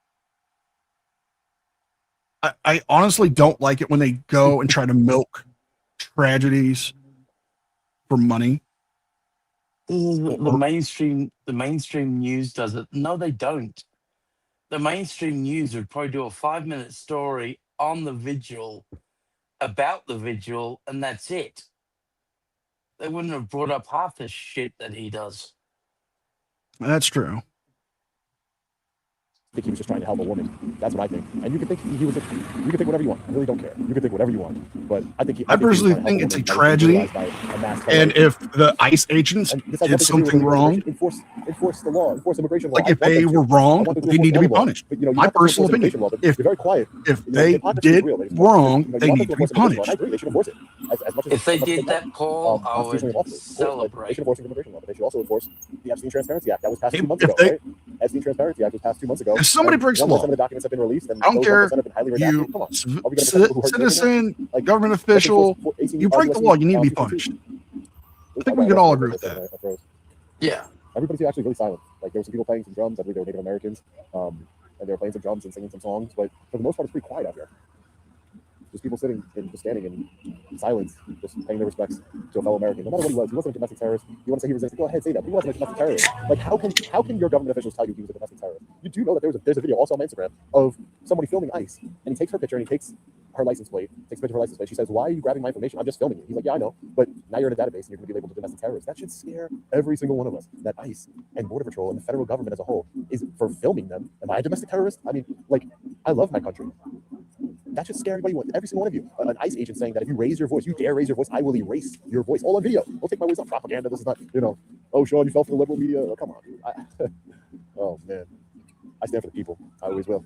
I honestly don't like it when they go and try to milk tragedies for money. The mainstream news does it. No, they don't. The mainstream news would probably do a 5-minute story on the vigil, about the vigil, and that's it. They wouldn't have brought up half the shit that he does. That's true. I think he was just trying to help a woman. That's what I think. And you can think he was. You can think whatever you want. I really don't care. You can think whatever you want. But I think I personally think it's a tragedy. And if the ICE agents did something wrong, enforce the law, enforce immigration law. like if they were wrong, they need to be punished. But, My personal opinion, if you're very quiet. If they did wrong, they need to be punished. I agree. They should enforce it. If they did that, Paul, I would They celebrate. should enforce immigration law, but they should also enforce the Epstein Transparency Act that was passed 2 months If ago. they- Right? Epstein Transparency Act was passed 2 months ago. If somebody And breaks the 1% law, of the documents have been released, and I don't those care 1% have been highly redacted. you Come on. Are we gonna protect people who hurt citizen, Like, government let's official, enforce 18 you break the law, you need to be 62. punished. I think we can all agree with that. I froze. Yeah. Everybody's actually really silent. Like, there were some people playing some drums. I believe they were Native Americans, and they were playing some drums and singing some songs. But for the most part, it's pretty quiet out here. Just people sitting and just standing in silence, just paying their respects to a fellow American. No matter what he was, he wasn't a domestic terrorist. You want to say he resisted? Go ahead, say that. But he wasn't a domestic terrorist. Like, how can your government officials tell you he was a domestic terrorist? You do know that there's a video also on my Instagram of somebody filming ICE, and he takes her picture and he takes her license plate, takes a picture of her license plate. She says, "Why are you grabbing my information? I'm just filming you." He's like, "Yeah, I know, but now you're in a database and you're going to be labeled a domestic terrorist." That should scare every single one of us. That ICE and Border Patrol and the federal government as a whole is for filming them. Am I a domestic terrorist? I mean, like, I love my country. That should scare every single one of you. An ICE agent saying that if you raise your voice, you dare raise your voice, I will erase your voice. All on video. Don't take my words on propaganda. This is not, oh, Sean, you fell for the liberal media. Oh, come on, dude. Oh, man. I stand for the people. I always will.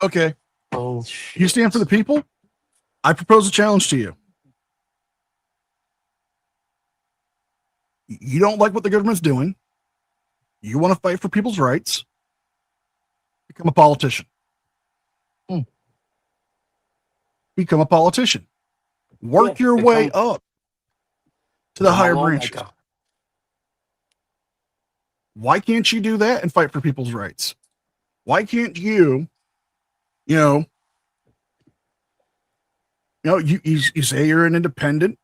Okay. Oh, You stand for the people? I propose a challenge to you. You don't like what the government's doing. You want to fight for people's rights. Become a politician. Become a politician. Work your way up to the higher branches. Why can't you do that and fight for people's rights? Why can't you, you say you're an independent,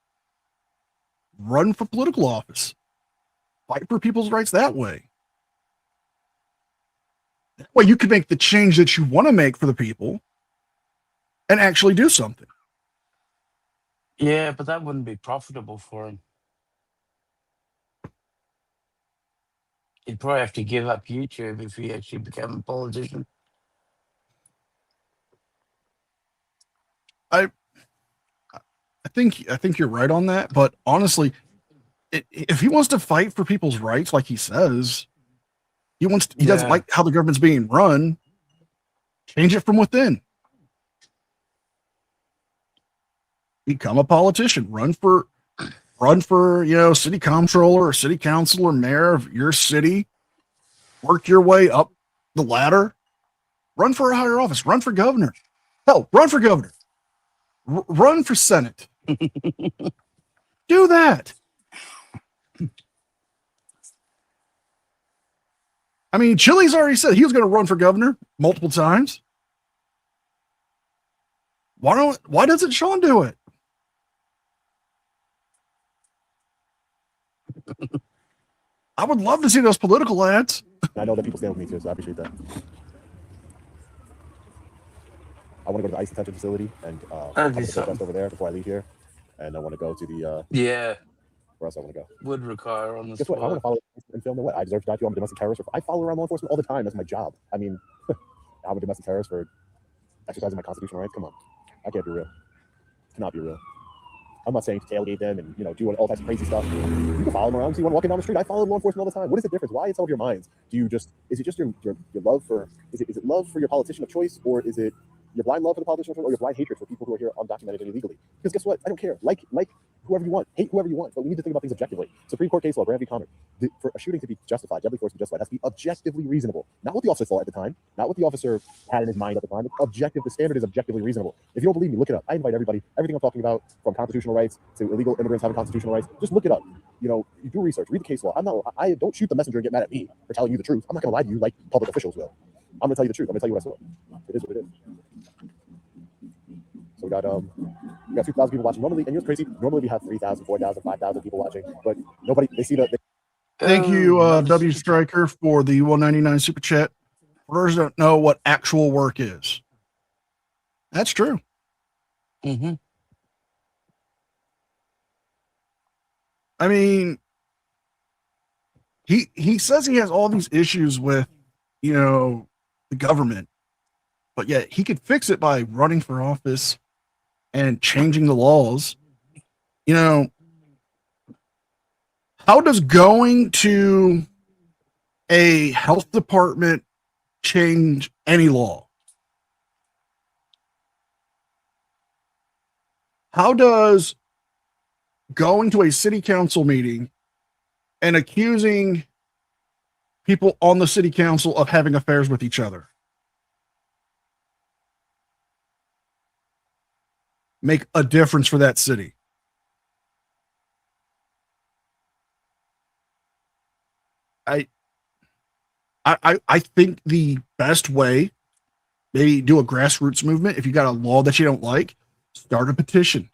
run for political office, fight for people's rights that way. Well, you can make the change that you want to make for the people and actually do something. Yeah, but that wouldn't be profitable for him. He'd probably have to give up YouTube if he actually became a politician. I think you're right on that, but honestly, if he wants to fight for people's rights, like he says, he doesn't like how the government's being run. Change it from within. Become a politician. Run for city comptroller or city council or mayor of your city. Work your way up the ladder. Run for a higher office. Run for governor. Hell, run for governor. Run for Senate. Do that. I mean, Chili's already said he was going to run for governor multiple times. Why doesn't Sean do it? I would love to see those political ads. I know that people stand with me too, so I appreciate that. I want to go to the ICE detention facility and I'm going to over there before I leave here. And I want to go to the yeah. Where else I want to go? Would require on the Guess what? I want to follow and film. What? I deserve to die to. I'm a domestic terrorist. I follow around law enforcement all the time. That's my job. I mean, I'm a domestic terrorist for exercising my constitutional rights. Come on, I can't be real. It cannot be real. I'm not saying to tailgate them and do all types of crazy stuff. You can follow them around. So you want walking down the street? I follow law enforcement all the time. What is the difference? Why is all of your minds? Do you just is it just your love for is it love for your politician of choice, or is it your blind love for the politician of choice, or your blind hatred for people who are here undocumented and illegally? Because guess what? I don't care. Like whoever you want, hate whoever you want, but we need to think about things objectively. Supreme Court case law, Graham v. Connor, for a shooting to be justified, deadly force to be justified, has to be objectively reasonable. Not what the officer thought at the time, not what the officer had in his mind at the time. It's objective. The standard is objectively reasonable. If you don't believe me, look it up. I invite everybody. Everything I'm talking about, from constitutional rights to illegal immigrants having constitutional rights, just look it up. You do research, read the case law. I don't shoot the messenger and get mad at me for telling you the truth. I'm not going to lie to you like public officials will. I'm going to tell you the truth. I'm going to tell you what I saw. It is what it is. So we got 2,000 people watching normally, and you know what's crazy? Normally we have 3,000, 4,000, 5,000 people watching, but nobody. They see that. Thank you, W Striker, for the 199 super chat. Voters don't know what actual work is. That's true. Mm-hmm. I mean, he says he has all these issues with, the government, but yet he could fix it by running for office and changing the laws. How does going to a health department change any law? How does going to a city council meeting and accusing people on the city council of having affairs with each other make a difference for that city? I think the best way, maybe do a grassroots movement. If you got a law that you don't like, start a petition.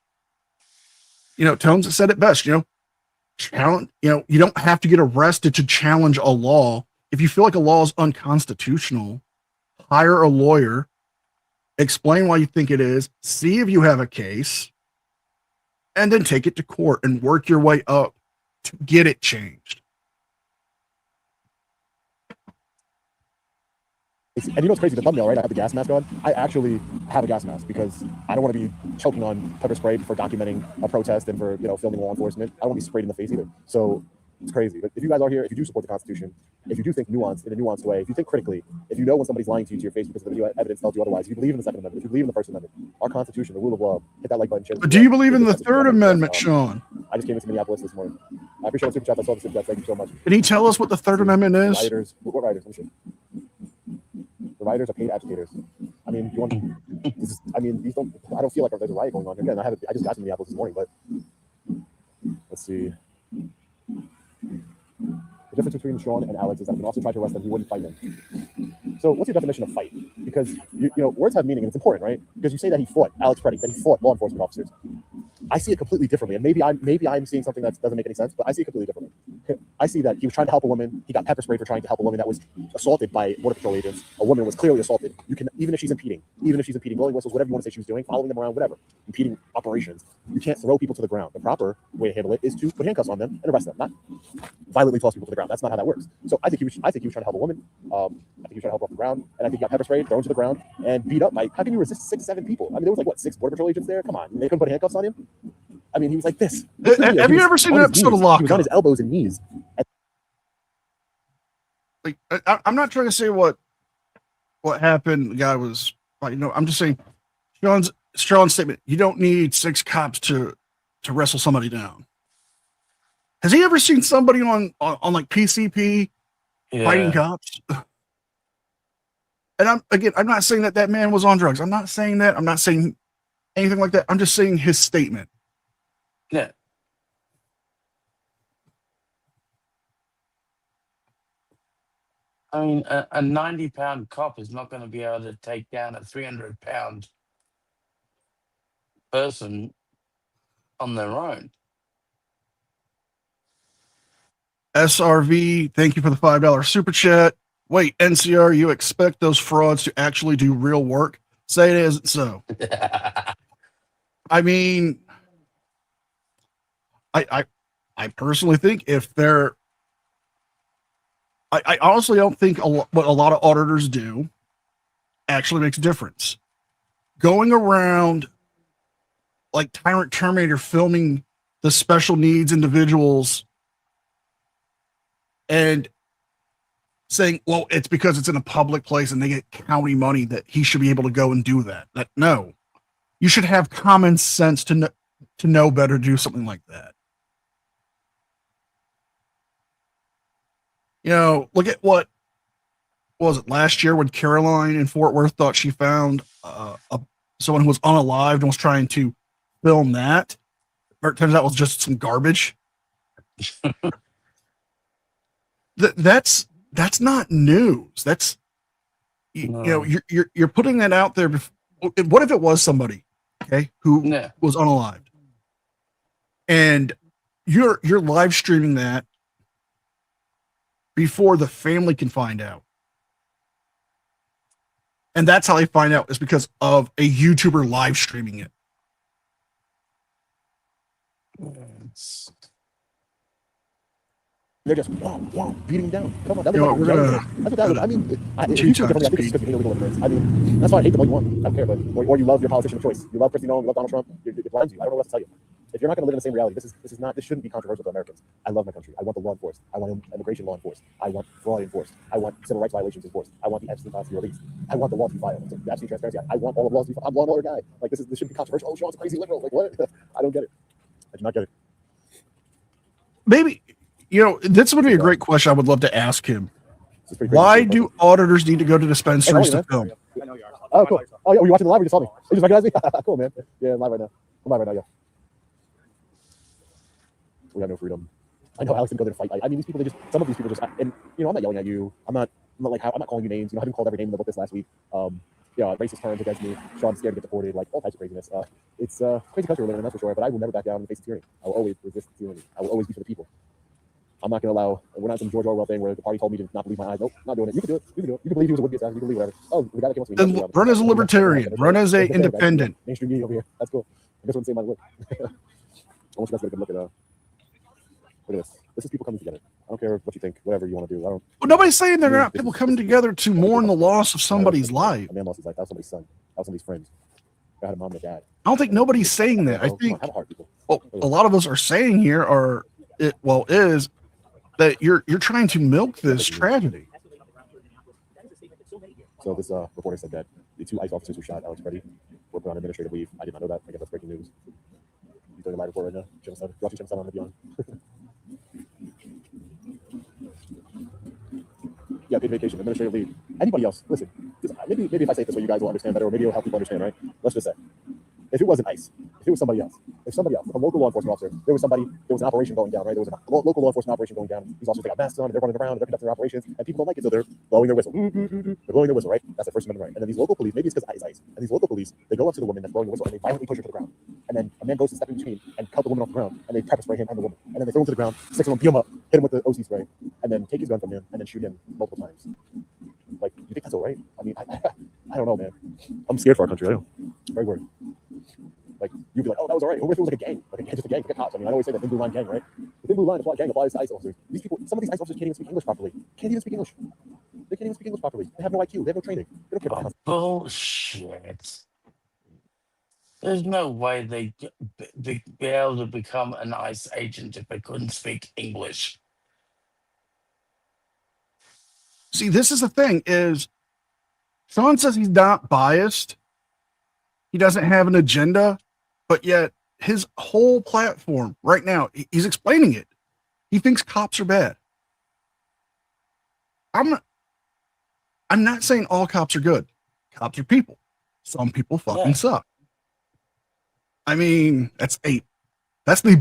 Tones said it best, challenge, you don't have to get arrested to challenge a law. If you feel like a law is unconstitutional, hire a lawyer, explain why you think it is, see if you have a case, and then take it to court and work your way up to get it changed. And you know what's crazy? The thumbnail, right? I have the gas mask on. I actually have a gas mask because I don't want to be choking on pepper spray for documenting a protest and for filming law enforcement. I don't want to be sprayed in the face either. So it's crazy. But if you guys are here, if you do support the Constitution, if you do think nuanced in a nuanced way, if you think critically, if you know when somebody's lying to you to your face because the video evidence tells you otherwise, if you believe in the Second Amendment, if you believe in the First Amendment, our Constitution, the rule of law, hit that like button. But do you believe in the Third Amendment, Sean? I just came into Minneapolis this morning. I appreciate the super chat. I saw the super chat. Thank you so much. Can you tell us what the Third Amendment is? Writers, what writers? The writers are paid agitators. I mean, these don't. I don't feel like there's a riot going on. Again, I just got to Minneapolis this morning, but let's see. The difference between Sean and Alex is that if an officer tried to arrest them, he wouldn't fight them. So what's your definition of fight? Because words have meaning and it's important, right? Because you say that he fought Alex Preddy, that he fought law enforcement officers. I see it completely differently, and maybe I'm seeing something that doesn't make any sense, but I see it completely differently. I see that he was trying to help a woman. He got pepper sprayed for trying to help a woman that was assaulted by Border Patrol agents. A woman was clearly assaulted. You can, even if she's impeding, blowing whistles, whatever you want to say she was doing, following them around, whatever, impeding operations. You can't throw people to the ground. The proper way to handle it is to put handcuffs on them and arrest them, not violently toss people to the ground. That's not how that works. So I think he was trying to help a woman. I think he was trying to help her off the ground, and I think he got pepper sprayed, thrown to the ground, and beat up by. How can you resist 6, 7 people? I mean, there was like 6 Border Patrol agents there. Come on, they couldn't put handcuffs on him. I mean, he was like this. Have you ever seen an episode of Lock Up? He was on his elbows and knees. Like, I'm not trying to say what happened. The guy was, I'm just saying, Sean's statement. You don't need 6 cops to wrestle somebody down. Has he ever seen somebody on like PCP fighting cops? And I'm not saying that man was on drugs. I'm not saying that. I'm not saying anything like that. I'm just saying his statement. Yeah. I mean, a 90-pound cop is not going to be able to take down a 300-pound person on their own. SRV, thank you for the $5 super chat. Wait, NCR, you expect those frauds to actually do real work? Say it isn't so. I mean, I personally think if they're, I honestly don't think what a lot of auditors do actually makes a difference. Going around like Tyrant Terminator filming the special needs individuals and saying, well, it's because it's in a public place and they get county money that he should be able to go and do that. No, you should have common sense to know better to do something like that. You know, look at what was it last year when Caroline in Fort Worth thought she found someone who was unalived and was trying to film that. Or it turns out it was just some garbage. That's not news. That's you know, you're putting that out there. What if it was somebody, okay, who was unalived, and you're live streaming that before the family can find out, and that's how they find out is because of a YouTuber live streaming it. They're just beating him down. Come on, that You know, looks like that's what that was. I mean, if you choose differently, I think it's just illegal immigrants. I mean, that's why I hate them all you want. I don't care, but or you love your politician of choice. You love Kristi Noem, you love Donald Trump. It blinds you. I don't know what else to tell you. If you're not going to live in the same reality, this shouldn't be controversial to Americans. I love my country. I want the law enforced. I want immigration law enforced. I want fraud enforced. I want civil rights violations enforced. I want the Epstein files to be released. I want the law to be filed. The Epstein transparency. I want all the laws to be filed. I'm a law and order guy. Like this shouldn't be controversial. Oh, Sean's a crazy liberal. Like what? I don't get it. I do not get it. Maybe, you know, this would be a great question I would love to ask him. Why do auditors need to go to dispensaries to film? Oh, cool. Oh, yeah, were you watching the live or you saw me? You just recognized me? Cool, man. Yeah, I'm live right now. Yeah. We have no freedom. I know Alex didn't go there to fight. I mean, these people, some of these people just, and you know, I'm not yelling at you. I'm not calling you names. You know, I've been called every name in the book this last week. Yeah, racist terms against me. Sean's scared to get deported, like all types of craziness. It's a crazy country we're living in, that's for sure. But I will never back down in the face of tyranny. I will always resist tyranny. I will always be for the people. I'm not going to allow. We're not some George Orwell thing where the party told me to not believe my eyes. Nope, not doing it. You can do it. You can do it. You can believe he was a would-be assassin. You can believe whatever. Oh, the guy that came up to me. Then run as a libertarian. Run as a independent. Mainstream media over here. That's cool. I guess what I'm saying by the look. I want you guys to get a good look at this. This is people coming together. I don't care what you think, whatever you want to do. I don't. Well, nobody's saying they're not people coming together to mourn the loss of somebody's life. A man lost his life. That was somebody's son. That was somebody's friend. I had a mom and a dad. I don't think nobody's saying that. I think what a lot of us are saying here is that you're trying to milk this tragedy. So this reporter said that the two ICE officers who shot Alex Freddie were put on administrative leave. I did not know that. I guess that's breaking news. You're doing a live report right now. Genocide. Rocky Genocide on the beyond. Yeah, paid vacation, administrative leave. Anybody else? Listen, maybe if I say it this way, you guys will understand better, or maybe it'll help people understand, right? Let's just say, if it wasn't ICE, if it was somebody else, if a local law enforcement officer, there was an operation going down, right? There was a local law enforcement operation going down. These officers got masks on, and they're running around, and they're conducting their operations, and people don't like it, so they're blowing their whistle. They're blowing their whistle, right? That's the First Amendment right. And then these local police, maybe it's because it's ICE, and these local police, they go up to the woman that's blowing the whistle, and they violently push her to the ground. And then a man goes to step in between and cut the woman off the ground, and they pepper spray him and the woman. And then they throw him to the ground, 6 of them, beat him up, hit him with the OC spray, and then take his gun from him, and then shoot him multiple times. Like, you think that's all right? I mean, I don't know, man. I'm scared for our country. I know. Very worried. Like, you'd be like, oh, that was all right. What if it was like a gang? Just a gang, forget cops. I mean, I always say that thin blue line gang, right? The thin blue line gang applies to ICE officers. These people, some of these ICE officers can't even speak English properly. They can't even speak English properly. They have no IQ. They have no training. They don't care about Bullshit. There's no way they'd be able to become an ICE agent if they couldn't speak English. See, this is the thing is Sean says he's not biased. He doesn't have an agenda, but yet his whole platform right now, he's explaining it. He thinks cops are bad. I'm not saying all cops are good. Cops are people. Some people fucking suck. I mean, that's the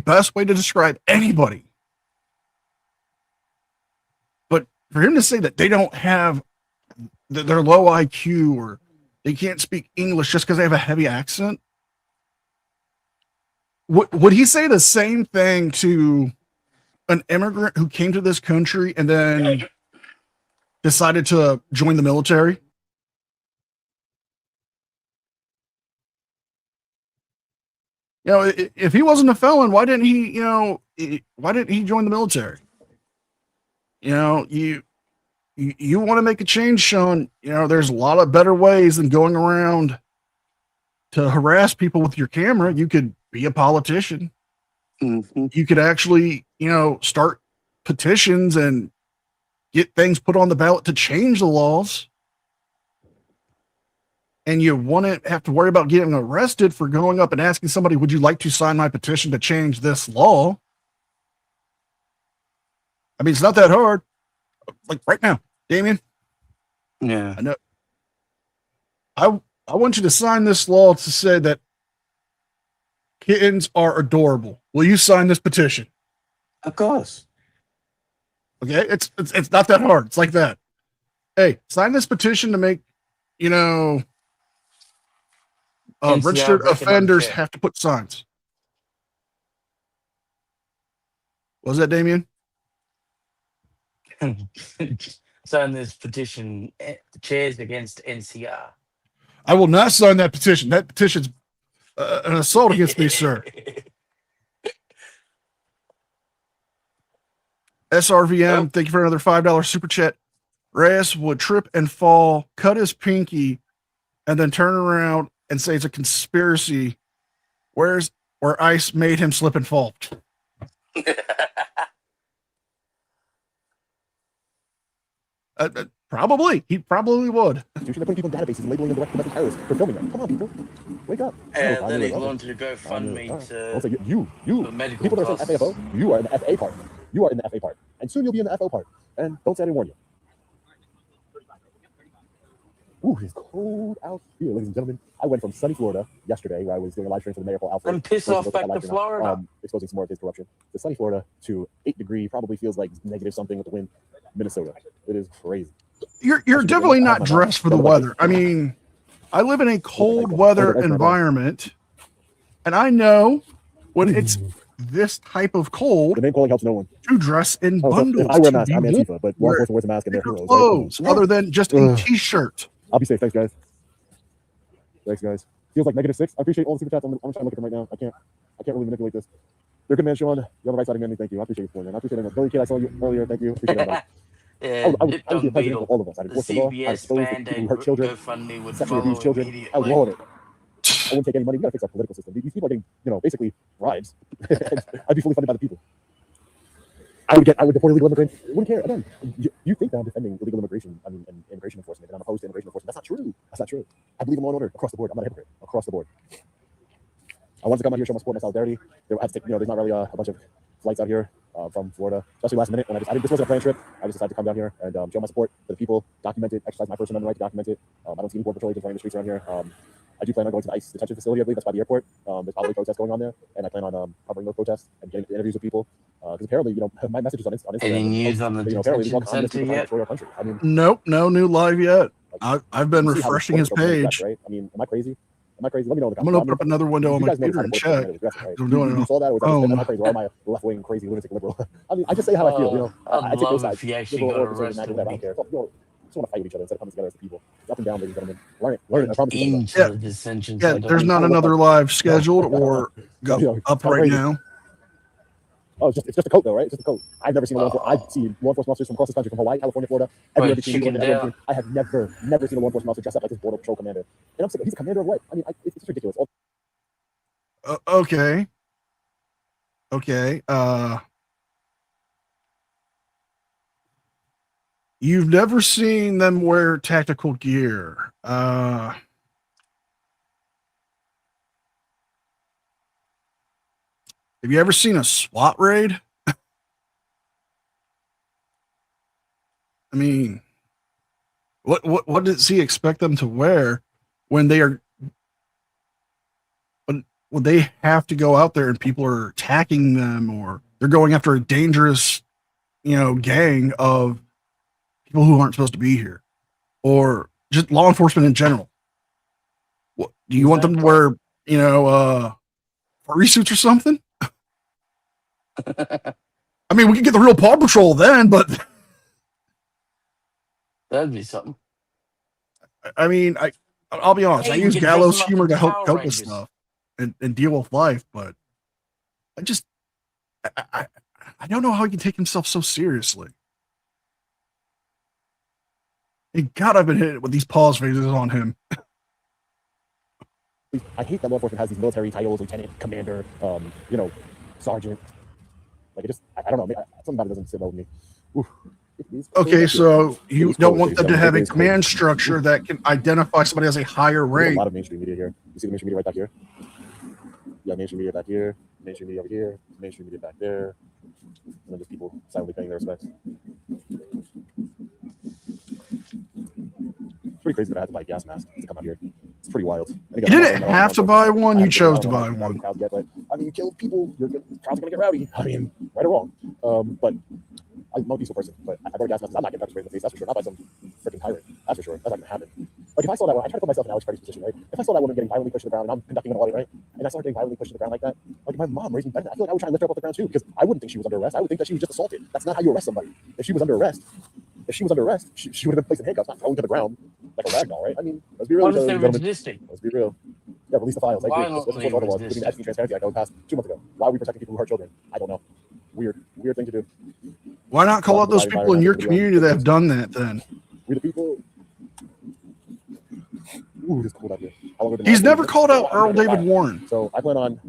best way to describe anybody. But for him to say that they don't have they're low IQ or they can't speak English just because they have a heavy accent. Would he say the same thing to an immigrant who came to this country and then decided to join the military? You know, if he wasn't a felon, why didn't he, why didn't he join the military? You know, you want to make a change, Sean, there's a lot of better ways than going around to harass people with your camera. You could be a politician. Mm-hmm. You could actually, start petitions and get things put on the ballot to change the laws. And you wouldn't have to worry about getting arrested for going up and asking somebody, would you like to sign my petition to change this law? I mean, it's not that hard. Like right now, Damien. Yeah. I know. I want you to sign this law to say that kittens are adorable. Will you sign this petition? Of course. Okay, it's not that hard. It's like that. Hey, sign this petition to make, registered offenders have to put signs. What was that, Damien? Sign this petition, chairs against NCR. I will not sign that petition. That petition's an assault against me, sir. SRVM, thank you for another $5 super chat. Reyes would trip and fall, cut his pinky, and then turn around and say it's a conspiracy. Where ICE made him slip and fall. Probably. He probably would. You should have put people in databases and labeling them direct domestic terrorists for filming them. Come on, people. Wake up. Then he launched a GoFundMe Also, you, for medical people that are saying costs. FAFO, you are in the FA part. You are in the FA part. And soon you'll be in the FO part. And don't say I didn't warn you. Ooh, it's cold out here, ladies and gentlemen. I went from sunny Florida yesterday, where I was doing a live stream for the Mayor Paul Alfred. And piss off back to Florida. Exposing some more of his corruption. To sunny Florida to 8 degree, probably feels like negative something with the wind. Minnesota. It is crazy. You're definitely not dressed for the weather. I mean, I live in a cold weather environment, and I know when it's this type of cold, the name calling helps no one. To dress in bundles. I wear a mask. I'm Antifa, but law enforcement wears a mask and they're heroes. Clothes, other than just a t-shirt. I'll be safe. Thanks, guys. Thanks, guys. Feels like -6. I appreciate all the super chats. I'm trying to look at them right now. I can't really manipulate this. You're a good man, Sean. You're on the right side of me. Thank you. I appreciate you, man. I appreciate it. Billy Kid, I saw you earlier. Thank you. Appreciate that. Yeah, I would be a president of all of us. I'd enforce the law. I'd expose people who hurt children, sexually abuse children. I would law it. I wouldn't take any money. We gotta fix our political system. These people are getting, basically bribes. I'd be fully funded by the people. I would deport illegal immigrants. I wouldn't care. Again, you think that I'm defending illegal immigration, and immigration enforcement, and I'm opposed to immigration enforcement. That's not true. That's not true. I believe in law and order across the board. I'm not a hypocrite. Across the board. I wanted to come out here, show my support, my solidarity. There's not really a bunch of flights out here from Florida, especially last minute. When this wasn't a planned trip. I just decided to come down here and show my support for the people, document it, exercise my First Amendment right to document it. I don't see any border patrol agents running the streets around here. I do plan on going to the ICE detention facility. I believe that's by the airport. There's probably protests going on there, and I plan on covering those protests and getting interviews with people. Because apparently, my messages on Instagram. Any news on the detention center yet? I mean, nope, no new live yet. I've been refreshing his page. Right? I mean, am I crazy? Am I crazy? Let me know in the I'm gonna open up another window on my computer and check. I'm doing it. You saw that? Am I crazy? Or am I left-wing, crazy, lunatic, liberal? I mean, I just say how I feel. I take both sides. if you actually got arrested. I don't care. Just want to fight with each other instead of coming together as people. Up and down, ladies and gentlemen. Learn it. I promise you. Into the dissension. Yeah, there's not another live scheduled or up right now. Oh, it's just a coat, though, right? It's just a coat. I've never seen I've seen law enforcement officers from across this country, from Hawaii, California, Florida. I have never seen a law enforcement officer dressed up like this border patrol commander. And I'm saying, he's a commander of what? I mean, it's ridiculous. Okay. You've never seen them wear tactical gear. Have you ever seen a SWAT raid? I mean, what does he expect them to wear when they are when they have to go out there and people are attacking them or they're going after a dangerous, gang of people who aren't supposed to be here, or just law enforcement in general? What, do you want them to wear, furry suits or something? I mean, we can get the real Paw Patrol then, but That'd be something. I mean, I'll be honest. Hey, I you use could dress gallows them up humor as to help Power cope with Rangers. stuff and deal with life, but I don't know how he can take himself so seriously. And God, I've been hit with these pause phases on him. I hate that law enforcement has these military titles, lieutenant, commander, sergeant. Like, it just, I don't know. Something about it doesn't sit well with me. Oof. Okay, so you don't want them to have a It is command cold. structure that can identify somebody as a higher There's a rank. lot of mainstream media here. You see the mainstream media right back here? Yeah, mainstream media back here, mainstream media over here, mainstream media back there, and then just people silently paying their respects. It's pretty crazy that I had to buy a gas mask to come out here. It's pretty wild. You didn't have to buy one, you chose to buy one. Yet, but I mean, you kill people, you're probably gonna get rowdy. I mean, right or wrong. But I'm a decent person, but I bought a gas mask. I'm not getting pepper sprayed in the face, that's for sure. Not by some freaking tyrant, that's for sure. That's not gonna happen. Like, if I saw that one, I try to put myself in Alex Perry's position, right? If I saw that woman getting violently pushed to the ground and I'm conducting an audit, right? And I saw her getting violently pushed to the ground like that, like, my mom raised me better. I feel like I would try to lift her up off the ground too, because I wouldn't think she was under arrest. I would think that she was just assaulted. That's not how you arrest somebody. If she was under arrest, she would have been placed in handcuffs, not thrown to the ground like a rag doll, right? I mean, let's be real. What if they're resisting? Let's be real. Yeah, release the files. I agree. This is Violently what laws, including the resisting. Epstein Transparency Act that was passed 2 months ago. Why are we protecting people who hurt children? I don't know. Weird thing to do. Why not call out those people in your community that have done that then? We the people. Ooh, it's cold out here. He's never called out Earl David Warren. So I plan on.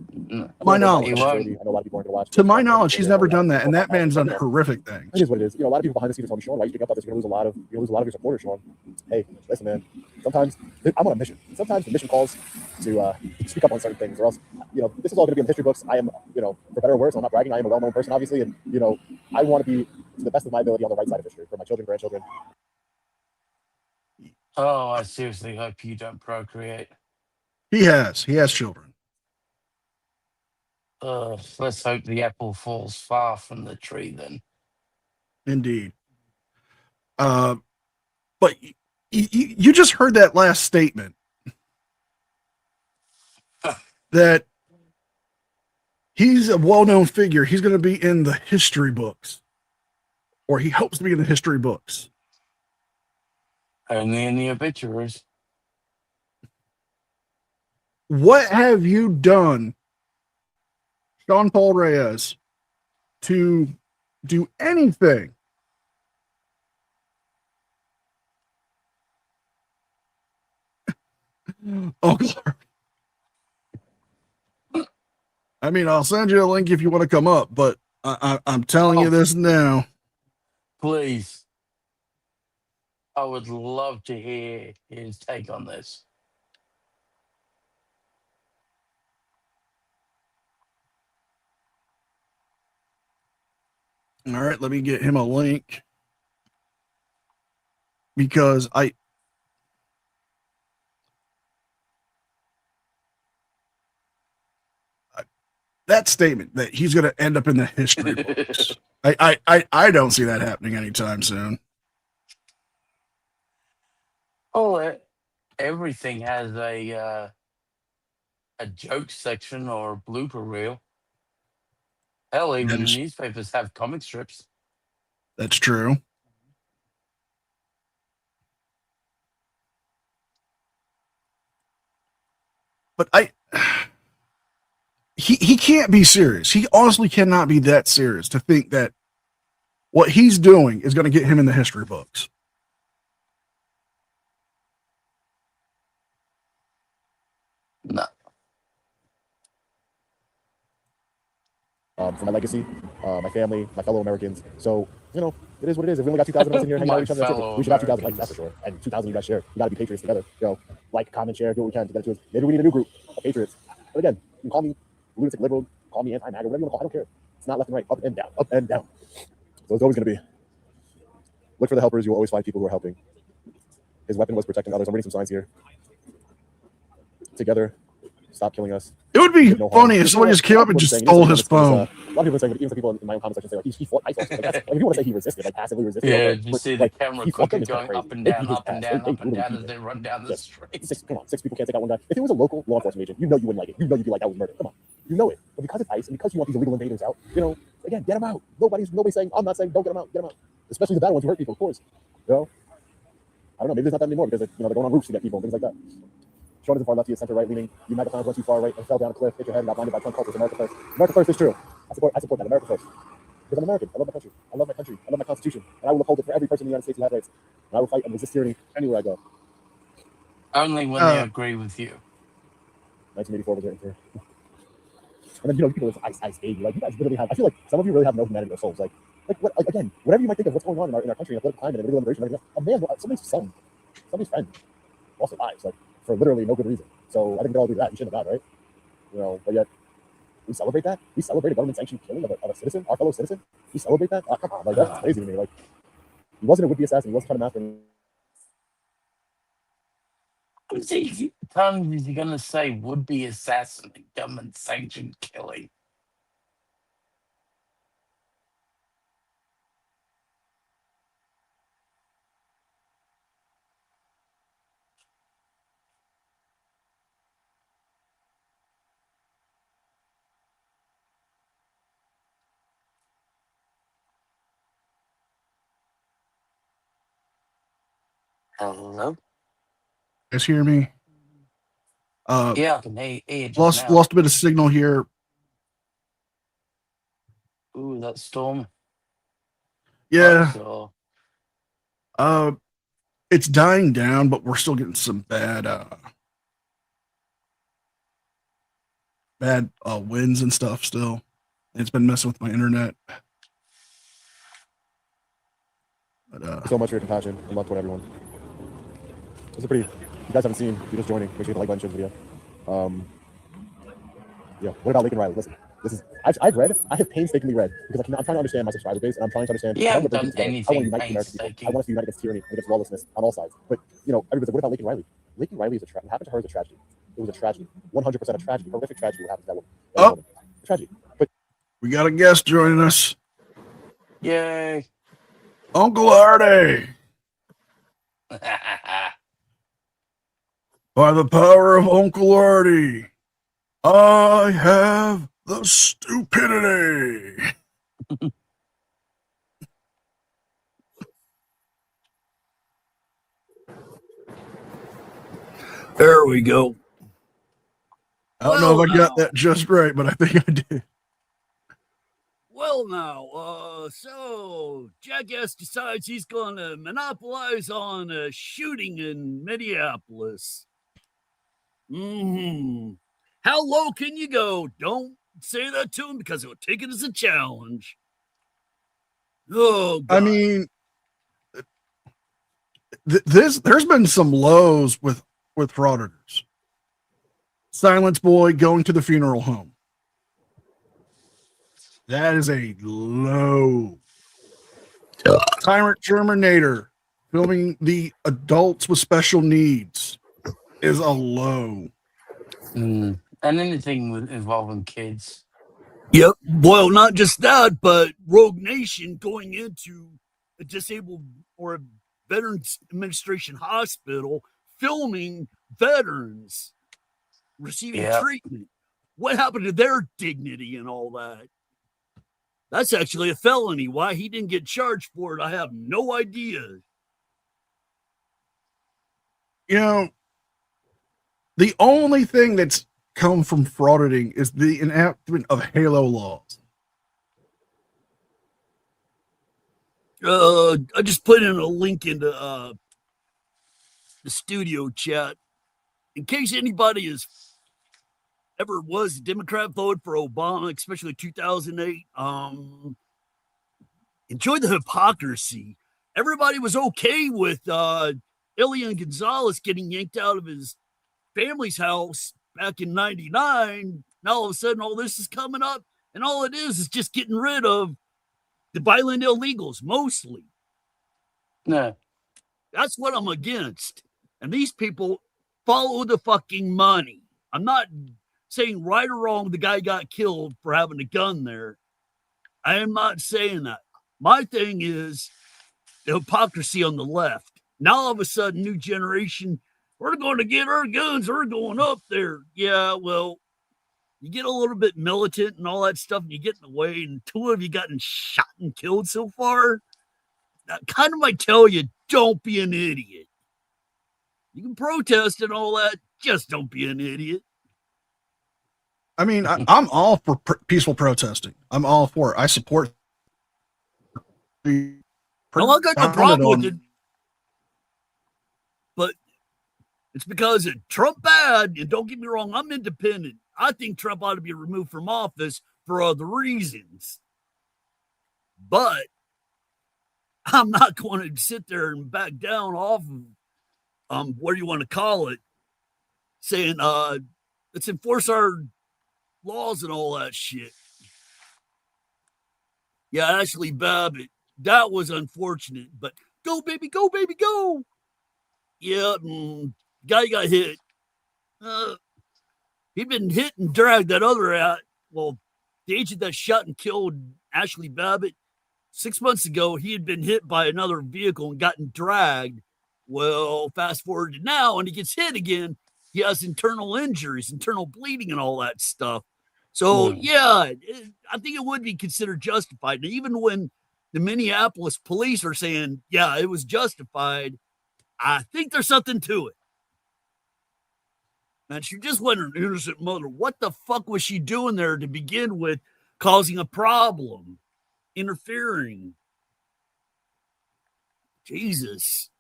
My knowledge. I know a lot of people aren't going to watch. To my knowledge, he's never done that, and that man's done horrific things. It is what it is. A lot of people behind the scenes tell me, Sean, why are you picking up on this? You're gonna lose a lot of your supporters, Sean. Hey, listen, man. Sometimes I'm on a mission. Sometimes the mission calls to speak up on certain things, or else, this is all going to be in the history books. I am, for better or worse, I'm not bragging. I am a well-known person, obviously, and I want to be to the best of my ability on the right side of history for my children, grandchildren. Oh, I seriously hope you don't procreate. He has children. Let's hope the apple falls far from the tree then. Indeed. But you just heard that last statement that he's a well-known figure. He's going to be in the history books, or he hopes to be in the history books. Only in the obituaries. What have you done, Sean Paul Reyes, to do anything Oh, I mean, I'll send you a link if you want to come up, but I'm telling you this now. Please. I would love to hear his take on this. All right, let me get him a link because that statement that he's going to end up in the history books. I don't see that happening anytime soon. Oh, everything has a joke section or a blooper reel. Hell, even the newspapers have comic strips. That's true. But he can't be serious. He honestly cannot be that serious to think that what he's doing is going to get him in the history books. No. For my legacy, my family, my fellow Americans. So, it is what it is. If we only got 2,000 of us in here hanging out with each other, we should have 2,000 likes, that's for sure. And 2,000 you guys share. You got to be patriots together. Like, comment, share, do what we can to get it to us. Maybe we need a new group of patriots. But again, you can call me lunatic liberal, call me anti-MAGA, whatever you want to call it. I don't care. It's not left and right, up and down, up and down. So it's always going to be. Look for the helpers. You will always find people who are helping. His weapon was protecting others. I'm reading some signs here. Together, Stop killing us. It would be No harm. funny if somebody just came up and just Saying, stole his a phone. lot of people are saying, even some people in my own comment section say, like, he fought ISIS. Like, that's, like, if you want to say he resisted, like, passively resisted. Yeah, okay, you but, see the like, camera he fought them, quickly it's kinda going crazy. up and They down, beat his up and ass. down, They up and brutally down beat as him. they run down the Yes. street. Come on, 6 people can't take out one guy. If it was a local law enforcement agent, you know you wouldn't like it. You know you'd be like, that was murder. Come on. You know it. But because it's ICE and because you want these illegal invaders out, you know, again, get them out. Nobody's saying, I'm not saying don't get them out. Get them out. Especially the bad ones who hurt people, of course. You know? I don't know, maybe there's not that anymore because, you know, they're going on roofs to get people and things like that. Sean is far left, he is center right leaning. You magnifiers went too far right and fell down a cliff, hit your head and got blinded by Trump cultures. America first. America first is true. I support that. America first. Because I'm American. I love my country. I love my country. I love my Constitution. And I will uphold it for every person in the United States who has rights. And I will fight and resist tyranny anywhere I go. Only when they agree with you. 1984 was written for. And then, you know, people with ice baby. Like, you guys literally have, I feel like some of you really have no humanity or souls. Like what, like, again, whatever you might think of what's going on in our country, and political climate and illegal immigration, and everything, a man, somebody's son, somebody's friend also dies, like, for literally no good reason. So I think we all do that. You shouldn't have died, right? You know, but yet we celebrate that. We celebrate a government-sanctioned killing of a citizen, our fellow citizen. We celebrate that. Oh, come on, like, that's crazy to me. Like, he wasn't a would-be assassin. He wasn't trying to master. Times is he going to say would-be assassin and government-sanctioned killing? Hello? You guys hear me? Yeah, I can hear you just now. Lost a bit of signal here. Ooh, that storm. Yeah. So, It's dying down, but we're still getting some bad winds and stuff still. It's been messing with my internet. But, so much for your compassion and love toward everyone. It's a pretty, if you guys haven't seen, if you're just joining, make sure you hit the like button, share the video. Yeah, what about Lincoln Riley? Listen, this is, I have painstakingly read, because I'm trying to understand my subscriber base, and I'm trying to understand. yeah, I haven't I done want to anything unite the American people. I painstaking. want us to unite against tyranny and against lawlessness on all sides. But, you know, everybody's like, what about Lincoln Riley? Lincoln Riley is what happened to her is a tragedy. It was a tragedy. 100% a tragedy. Horrific tragedy what happened to that woman. A tragedy. But we got a guest joining us. Yay. Uncle Artie. By the power of Uncle Artie, I have the stupidity. There we go. I don't know if I got that just right, but I think I did. Well, now, so Jackass decides he's going to monopolize on a shooting in Minneapolis. How low can you go? Don't say that to him because he'll take it as a challenge. Oh, God. I mean, there's been some lows with frauditors. Silence Boy going to the funeral home. That is a low. Tyrant Germinator filming the adults with special needs is a low. And anything involving kids. Yep. Well, not just that, but Rogue Nation going into a disabled or a Veterans Administration hospital filming veterans receiving treatment. What happened to their dignity and all that? That's actually a felony. Why he didn't get charged for it, I have no idea. You know, the only thing that's come from frauditing is the enactment of Halo laws. I just put in a link into the studio chat in case anybody is ever was a Democrat, voted for Obama, especially 2008. Enjoy the hypocrisy. Everybody was okay with LIA Gonzalez getting yanked out of his family's house back in 99. Now all of a sudden all this is coming up, and all it is just getting rid of the violent illegals mostly. No. That's what I'm against. And these people follow the fucking money. I'm not saying right or wrong the guy got killed for having a gun there. I am not saying that. My thing is the hypocrisy on the left. Now all of a sudden, new generation, we're going to get our guns. We're going up there. Yeah, well, you get a little bit militant and all that stuff, and you get in the way, and 2 of you gotten shot and killed so far. That kind of might tell you, don't be an idiot. You can protest and all that, just don't be an idiot. I mean, I'm all for peaceful protesting. I'm all for it. I support. I got no problem with it, but it's because of Trump bad. And don't get me wrong, I'm independent. I think Trump ought to be removed from office for other reasons. But I'm not going to sit there and back down off of what do you want to call it, saying let's enforce our laws and all that shit. Yeah, Ashley Babbitt, that was unfortunate, but go, baby, go, baby, go. Yeah, guy got hit. He'd been hit and dragged that other out. Well, the agent that shot and killed Ashley Babbitt 6 months ago, he had been hit by another vehicle and gotten dragged. Well, fast forward to now, and he gets hit again. He has internal injuries, internal bleeding, and all that stuff. So, yeah, I think it would be considered justified. And even when the Minneapolis police are saying, yeah, it was justified, I think there's something to it. And she just wasn't an innocent mother. What the fuck was she doing there to begin with, causing a problem, interfering? Jesus.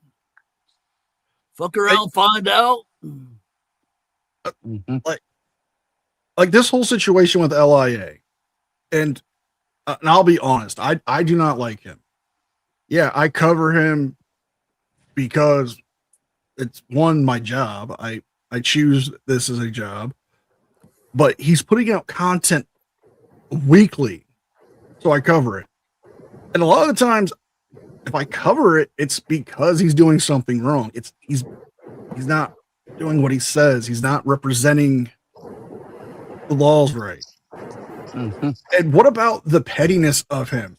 Fuck around, find out. Like this whole situation with LIA, and I'll be honest, I do not like him. Yeah, I cover him because it's my job. I choose this as a job, but he's putting out content weekly, so I cover it. And a lot of the times, if I cover it, it's because he's doing something wrong. He's not doing what he says. He's not representing the laws right. Mm-hmm. And what about the pettiness of him?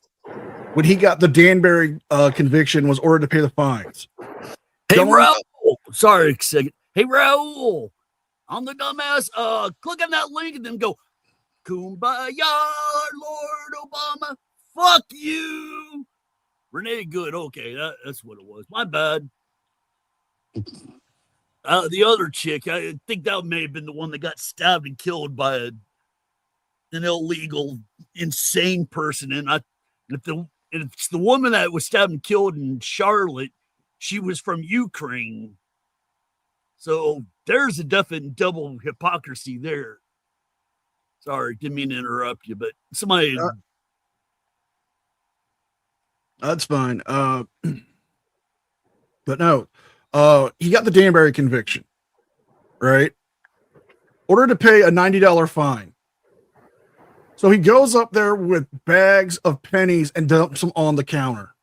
When he got the Danbury conviction, was ordered to pay the fines. Hey, Raul. Sorry, a second. Hey, Raul. I'm the dumbass. Click on that link and then go, Kumbaya, Lord Obama. Fuck you. Renee Good. Okay, that's what it was. My bad. The other chick, I think that may have been the one that got stabbed and killed by an illegal, insane person. And if it's the woman that was stabbed and killed in Charlotte, she was from Ukraine. So there's a definite double hypocrisy there. Sorry, didn't mean to interrupt you, but somebody. That's fine. But no, he got the Danbury conviction, right? Ordered to pay a $90 fine. So he goes up there with bags of pennies and dumps them on the counter.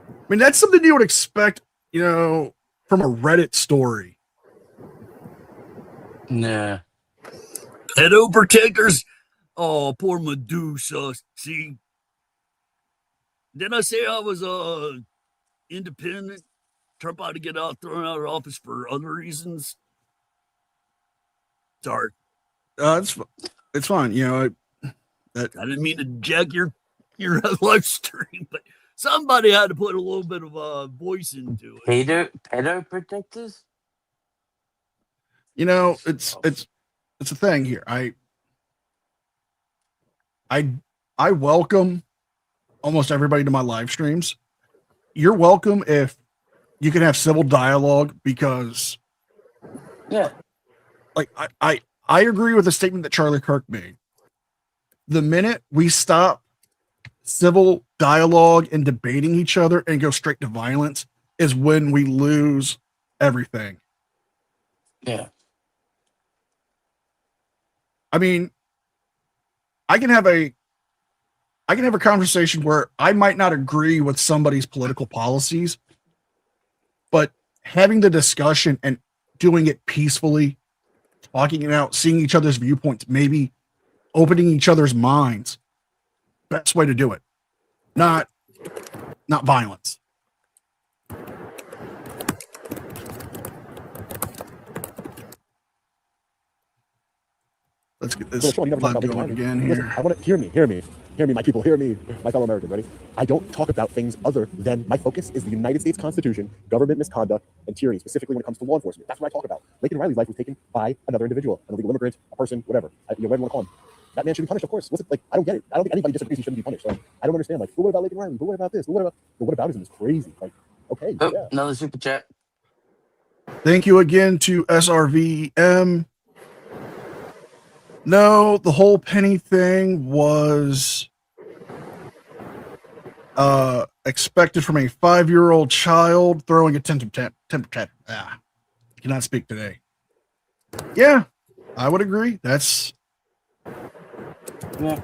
I mean, that's something you would expect, from a Reddit story. Nah. Pedo protectors. Oh, poor Medusa. See, didn't I say I was independent? Trump ought to get thrown out of office for other reasons. Sorry. It's fine. I didn't mean to jack your live stream, but somebody had to put a little bit of voice into it. Pedo protectors? It's a thing here. I welcome almost everybody to my live streams. You're welcome if you can have civil dialogue, because like I agree with the statement that Charlie Kirk made. The minute we stop civil dialogue and debating each other and go straight to violence is when we lose everything. Yeah. I mean, I can have a conversation where I might not agree with somebody's political policies, but having the discussion and doing it peacefully, talking it out, seeing each other's viewpoints, maybe opening each other's minds. Best way to do it. Not violence. Let's get this Sean, you never talk blood about going again Listen, here. I want to hear me, my people, hear me, my fellow Americans. Ready? I don't talk about things other than my focus is the United States Constitution, government misconduct, and tyranny, specifically when it comes to law enforcement. That's what I talk about. Lincoln Riley's life was taken by another individual, an illegal immigrant, a person, whatever. Whatever you want to call him. That man should be punished, of course. Listen, like, I don't get it. I don't think anybody disagrees he shouldn't be punished. So I don't understand. Like, well, what about Lincoln Riley? But what about this? But what about the whataboutism is crazy. Like, okay, Oh, yeah. another super chat. Thank you again to SRVM. No, the whole penny thing was expected from a 5-year-old child throwing a temper tantrum. I cannot speak today. Yeah, I would agree. That's Yeah.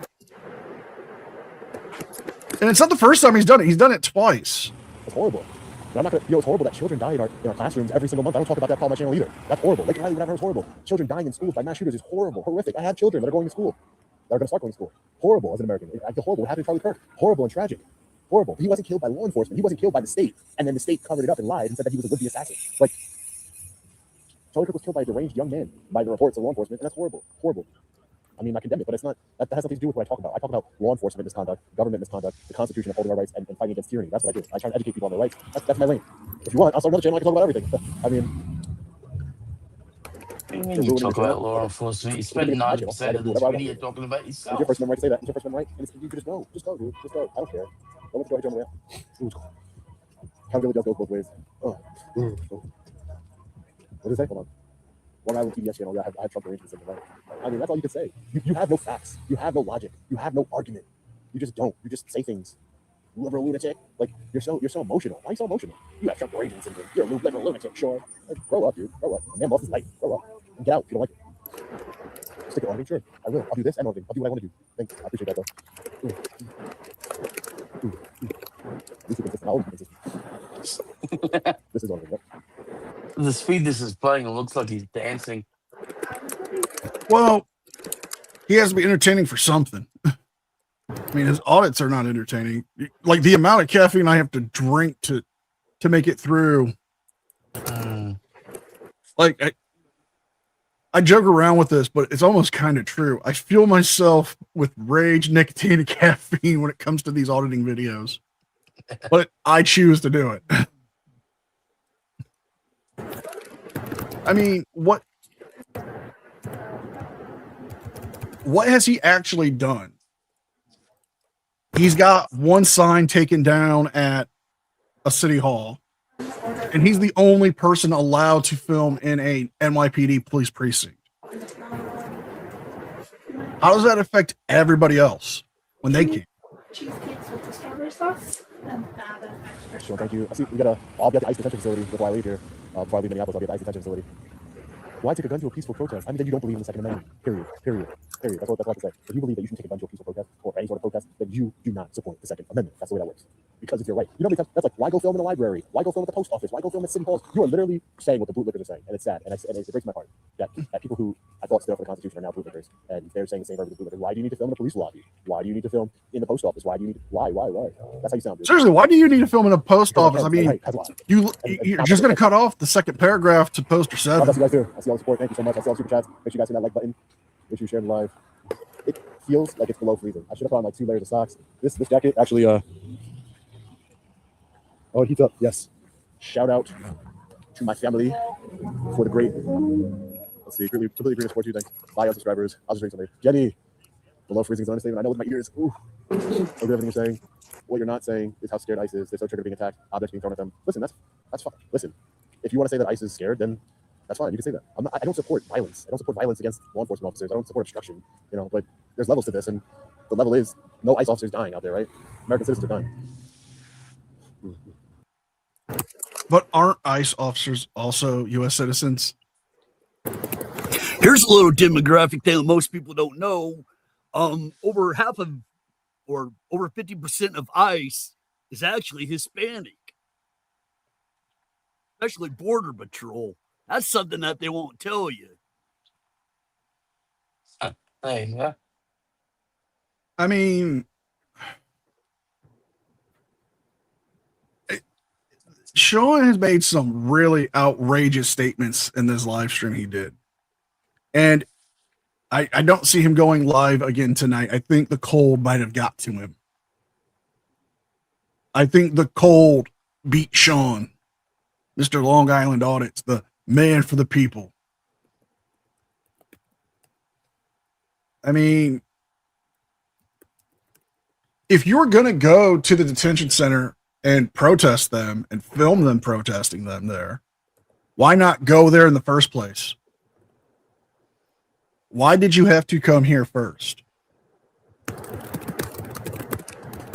and it's not the first time he's done it. He's done it twice. It's horrible. But I'm not gonna, it's horrible that children die in our classrooms every single month. I don't talk about that on my channel either. That's horrible. Lincoln Riley, whatever, is horrible. Children dying in schools by mass shooters is horrible, horrific. I have children that are going to school, that are going to start going to school. Horrible as an American. I feel horrible. What happened to Charlie Kirk? Horrible and tragic. Horrible. He wasn't killed by law enforcement. He wasn't killed by the state, and then the state covered it up and lied and said that he was a would-be assassin. Like, Charlie Kirk was killed by a deranged young man by the reports of law enforcement, and that's horrible. Horrible. I mean, I condemn it, but it's not. That has nothing to do with what I talk about. I talk about law enforcement misconduct, government misconduct, the Constitution upholding our rights, and fighting against tyranny. That's what I do. I try to educate people on their rights. That's my lane. If you want, I'll start another channel. I can talk about everything. I mean, When you talk about law enforcement, you spend 90% of this video talking about it's yourself. your first amendment right to say that. It's your first amendment right. And you can just go. Just go, dude. Just go. I don't care. Don't let the door hit you on the way out. Accountability does go both ways. Oh. What did it say? Hold on. Long Island PBS channel. Yeah, I have Trump arrangements in the right. I mean, that's all you can say. You have no facts. You have no logic. You have no argument. You just don't. You just say things. Liberal lunatic. Like, you're so emotional. Why are you so emotional? You have Trump arrangement syndrome. You're a liberal lunatic. Sure. Like, grow up, dude. Grow up. A man lost his life. Grow up. And get out if you don't like it. Stick it on me. Sure. I will. I'll do this and I'll do what I want to do. Thanks. I appreciate that, though. At least you're consistent. I'll always be consistent. This is on me. The speed this is playing, it looks like he's dancing. Well, he has to be entertaining for something. I mean, his audits are not entertaining. Like the amount of caffeine I have to drink to make it through. Like I joke around with this, but it's almost kind of true. I feel myself with rage, nicotine, and caffeine when it comes to these auditing videos, but I choose to do it. I mean, what has he actually done? He's got one sign taken down at a city hall, and he's the only person allowed to film in a NYPD police precinct. How does that affect everybody else when they can't? Cheesecakes with the strawberry sauce and add an extra. Sure, thank you. I see we got I'll be at the ICE detention facility before I leave here. Before I leave Minneapolis, I'll be at the ICE detention facility. Why take a gun to a peaceful protest? I mean, then you don't believe in the Second Amendment. Period. That's what I can say. If you believe that you should take a gun to a peaceful protest or any sort of protest, then you do not support the Second Amendment. That's the way that works. Because if you're right, you know, because that's like, why go film in a library? Why go film at the post office? Why go film at city halls? You are literally saying what the bootlickers are saying, and it's sad, and it breaks my heart that people who I thought stood up for the Constitution are now bootlickers, and they're saying the same verbiage as bootlickers. Why do you need to film in a police lobby? Why do you need to film in the post office? Why do you need? Why? That's how you sound, dude. Seriously, why do you need to film in a post office? I mean, you're just going to cut off the second paragraph to poster God bless 7. you guys too. I see all the support. Thank you so much. I see all the super chats. Make sure you guys hit that like button. Make sure you share the live. It feels like it's below freezing. I should have put on like 2 layers of socks. This jacket actually oh, it heats up. Yes. Shout out to my family for the great. Let's see. Completely agree to support you. Thanks. Bye, subscribers. I'll just drink something. Jenny, below freezing is an understatement. I know with my ears. Ooh. Look at everything you're saying. What you're not saying is how scared ICE is. They're so triggered being attacked. Objects being thrown at them. Listen, that's fine. Listen, if you want to say that ICE is scared, then that's fine. You can say that. I don't support violence. I don't support violence against law enforcement officers. I don't support obstruction. You know, but there's levels to this, and the level is no ICE officers dying out there, right? American citizens are dying. But aren't ICE officers also U.S. citizens? Here's a little demographic thing that most people don't know. Over 50% of ICE is actually Hispanic, especially Border Patrol. That's something that they won't tell you. There you go. I mean, Sean has made some really outrageous statements in this live stream he did. And I don't see him going live again tonight. I think the cold might have got to him. I think the cold beat Sean, Mr. Long Island Audits, the man for the people. I mean, if you're going to go to the detention center and protest them and film them protesting them there, why not go there in the first place? Why did you have to come here first?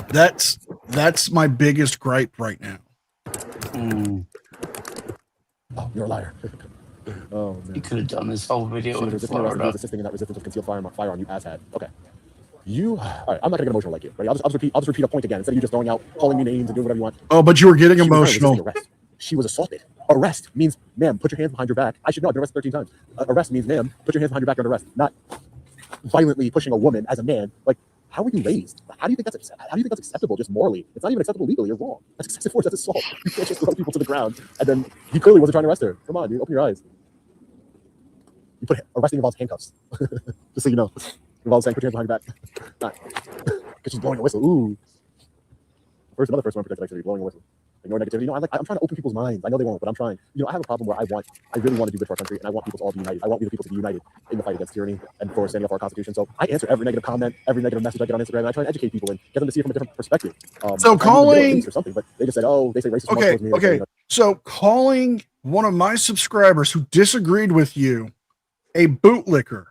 That's my biggest gripe right now. Oh, you're a liar. Oh, man. You could have done this whole video She was in resisting arrest. He Florida. was assisting in that resistance of concealed firearm you asshat. Okay. All right, I'm not gonna get emotional like you. Right? I'll just repeat a point again instead of you just throwing out, calling me names and doing whatever you want. Oh, but you were getting She was emotional. arrest. She was assaulted. Arrest means, ma'am, put your hands behind your back. I should know. I've been arrested 13 times. Arrest means, ma'am, put your hands behind your back under arrest. Not violently pushing a woman as a man. Like, how were you raised? How do you think that's acceptable? Just morally, it's not even acceptable legally. You're wrong. That's excessive force. That's assault. You can't just throw people to the ground. And then he clearly wasn't trying to arrest her. Come on, dude, open your eyes. You put arresting involves handcuffs. Just so you know, involves saying put your hands behind your back. Not because she's blowing a whistle. Ooh. Another first one protected activity, blowing a whistle. Ignore negativity. I'm trying to open people's minds. I know they won't, but I'm trying. I have a problem where I really want to do good for our country, and I want people to all be united. I want the people to be united in the fight against tyranny and for standing up for our Constitution. So I answer every negative comment, every negative message I get on Instagram, and I try and educate people and get them to see it from a different perspective. So calling or something, but they just said, "Oh, they say racist." Okay. So calling one of my subscribers who disagreed with you a bootlicker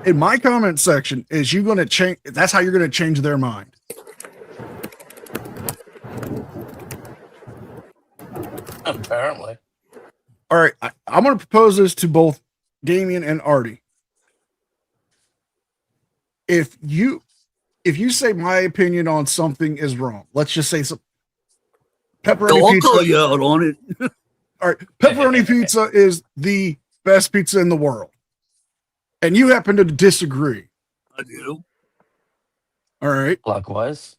in my comment section is you going to change? That's how you're going to change their mind. Apparently. All right, I'm going to propose this to both Damien and Artie. If you say my opinion on something is wrong, let's just say some pepperoni I'll pizza. call you out on it. All right, pepperoni pizza is the best pizza in the world, and you happen to disagree. I do. All right, Likewise.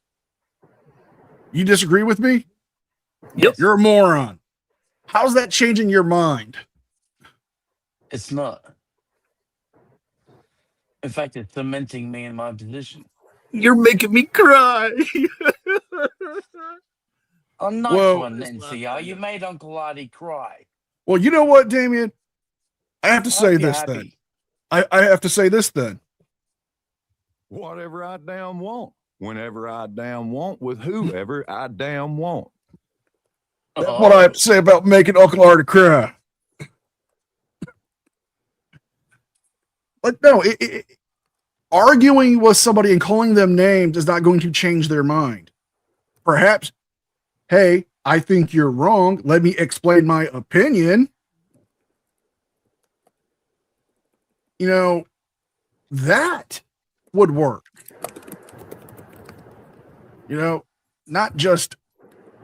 you disagree with me? Yep. You're a moron. How's that changing your mind? It's not. In fact, it's cementing me in my position. You're making me cry. A nice Well, one, NCR. You made Uncle Artie cry. Well, you know what, Damien? I have to say Hope you're this then. happy. I have to say this then. Whatever I damn want, whenever I damn want, with whoever I damn want. That's what I have to say about making Uncle Artie cry. Like, no, arguing with somebody and calling them names is not going to change their mind. Perhaps, hey, I think you're wrong. Let me explain my opinion. That would work. Not just,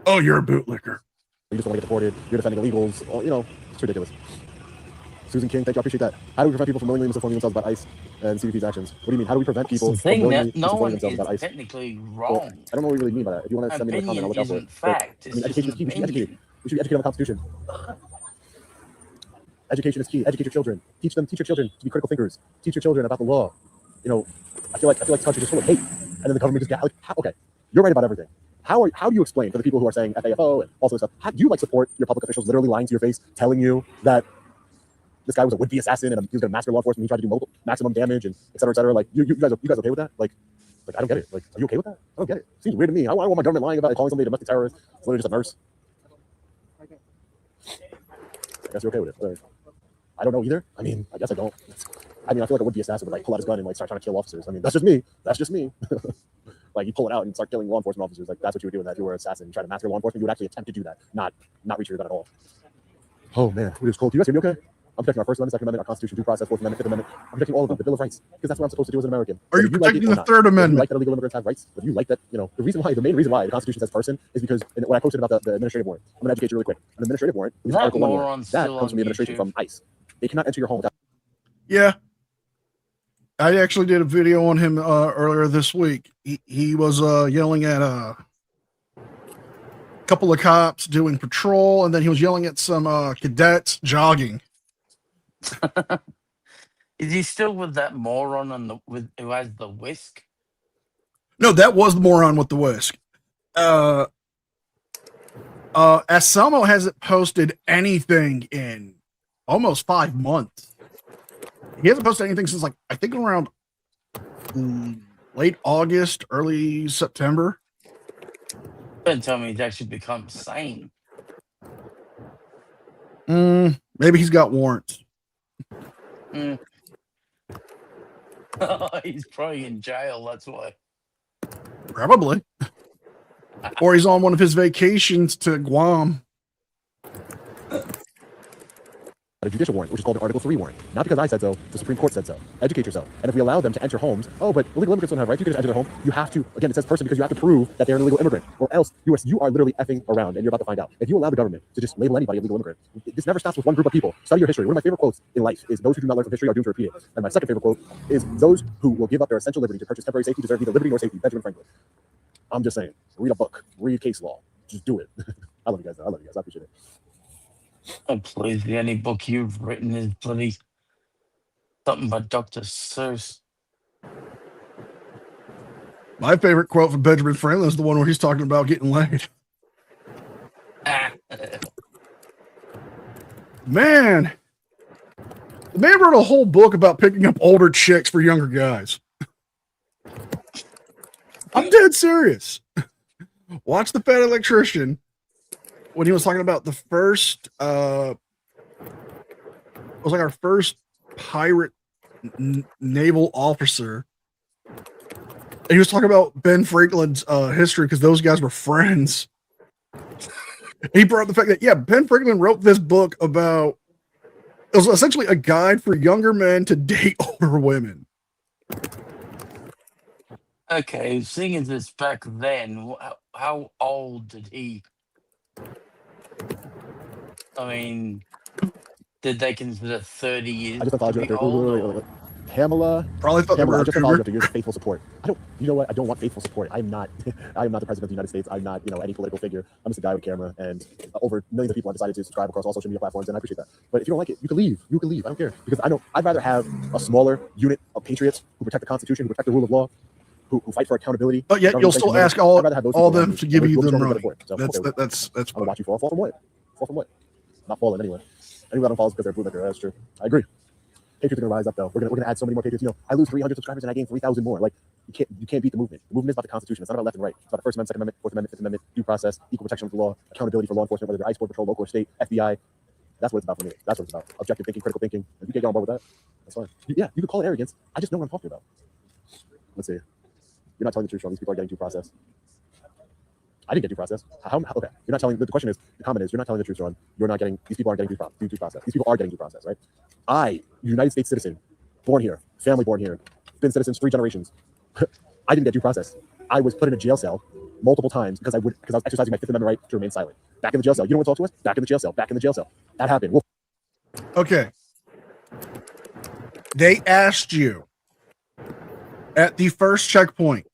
oh, you're a bootlicker. You just want to get deported. You're defending illegals. Well, it's ridiculous. Susan King, thank you. I appreciate that. How do we prevent people from knowingly misinforming themselves about ICE and CBP's actions? What do you mean? How do we prevent people It's the from thing knowingly that no misinforming one themselves is about ICE? technically Well, wrong. I don't know what you really mean by that. If you want to send me a comment, I'll look out for it. Opinion isn't fact. It's just education is key. We should be educated. We should be educated on the Constitution. Education is key. Educate your children. Teach your children to be critical thinkers. Teach your children about the law. I feel like this country is full of hate, and then the government just okay, you're right about everything. How do you explain to the people who are saying FAFO and all sorts of stuff? How do you support your public officials literally lying to your face, telling you that this guy was a would-be assassin and he was going to massacre law enforcement? He tried to do maximum damage and et cetera, et cetera. Like, you guys okay with that? Like I don't get it. Like, are you okay with that? I don't get it. Seems weird to me. I want my government lying about calling somebody a domestic terrorist. It's literally just a nurse. I guess you're okay with it. I don't know either. I mean, I guess I don't. I feel like a would-be assassin would pull out his gun and start trying to kill officers. I mean, that's just me. Like, you pull it out and start killing law enforcement officers. Like, that's what you would do. If you were an assassin and try to massacre law enforcement, you would actually attempt to do that, not reach your gun at all. Oh man, it was cold. Do you guys hear me okay? I'm protecting our First Amendment, Second Amendment, our Constitution, due process, Fourth Amendment, Fifth Amendment. I'm protecting all of them, the Bill of Rights, because that's what I'm supposed to do as an American. Are you Whether like protecting it or the not. Third Whether you Amendment? like that illegal immigrants have rights, whether you like that, the main reason why the Constitution says person is because when I posted about the administrative warrant, I'm going to educate you really quick. An administrative warrant, which is That Article 1 warrant, moron's that still comes from the on administration YouTube. from ICE. They cannot enter your home without. Yeah. I actually did a video on him earlier this week. He was yelling at a couple of cops doing patrol, and then he was yelling at some cadets jogging. Is he still with that moron who has the whisk? No, that was the moron with the whisk. Asamo hasn't posted anything in almost 5 months. He hasn't posted anything since, like, I think around late August, early September. Don't tell me he's actually become sane. Maybe he's got warrants. He's probably in jail, that's why. Probably. Or he's on one of his vacations to Guam. A judicial warrant, which is called an Article 3 warrant. Not because I said so, the Supreme Court said so. Educate yourself. And if we allow them to enter homes, but illegal immigrants don't have rights. You can just enter their home. You have to, again, it says person because you have to prove that they're an illegal immigrant, or else you are literally effing around, and you're about to find out. If you allow the government to just label anybody a legal immigrant, this never stops with one group of people. Study your history. One of my favorite quotes in life is, those who do not learn from history are doomed to repeat it. And my second favorite quote is, those who will give up their essential liberty to purchase temporary safety deserve neither liberty nor safety. Benjamin Franklin. I'm just saying, read a book, read case law. Just do it. I love you guys. I love you guys. I appreciate it. Oh, please, the only book you've written is bloody something by Dr. Seuss. My favorite quote from Benjamin Franklin is the one where he's talking about getting laid. Man, the man wrote a whole book about picking up older chicks for younger guys. I'm dead serious. Watch The Fat Electrician when he was talking about the first, it was like our first pirate naval officer. And he was talking about Ben Franklin's history because those guys were friends. He brought up the fact that, yeah, Ben Franklin wrote this book about, it was essentially a guide for younger men to date older women. Okay, seeing as it's back then, how old did he? I mean, did they consider 30 years I just to be old? Pamela. Probably thought Pamela, I just apologize they after years of faithful support. You know what? I don't want faithful support. I'm not the president of the United States. I'm not, any political figure. I'm just a guy with a camera, and over millions of people have decided to subscribe across all social media platforms, and I appreciate that. But if you don't like it, you can leave. You can leave. I don't care, because I'd rather have a smaller unit of patriots who protect the Constitution, who protect the rule of law, who fight for accountability. But yet you'll still ask all them to give you the money. That's I'm gonna watch you fall from what? Fall from what? Not falling anyway. Anyone that don't fall is because they're bootlicker. That's true. I agree. Patriots are gonna rise up though. We're gonna add so many more patriots. I lose 300 subscribers and I gain 3,000 more. Like you can't beat the movement. The movement is about the Constitution. It's not about left and right. It's about the First Amendment, Second Amendment, Fourth Amendment, Fifth Amendment, due process, equal protection of the law, accountability for law enforcement, whether they're ICE, Border Patrol, local or state, FBI. That's what it's about for me. That's what it's about. Objective thinking, critical thinking. If you can't get on board with that, that's fine. Yeah, you could call it arrogance. I just know what I'm talking about. Let's see. You're not telling the truth, Sean. These people are getting due process. I didn't get due process. Okay. You're not telling. The question is, the comment is, you're not telling the truth, Sean. You're not getting. These people aren't getting due process. These people are getting due process, right? I, United States citizen, born here, family born here, been citizens 3 generations. I didn't get due process. I was put in a jail cell multiple times because I was exercising my Fifth Amendment right to remain silent. Back in the jail cell. You don't want to talk to us? Back in the jail cell. Back in the jail cell. That happened. Okay. They asked you at the first checkpoint.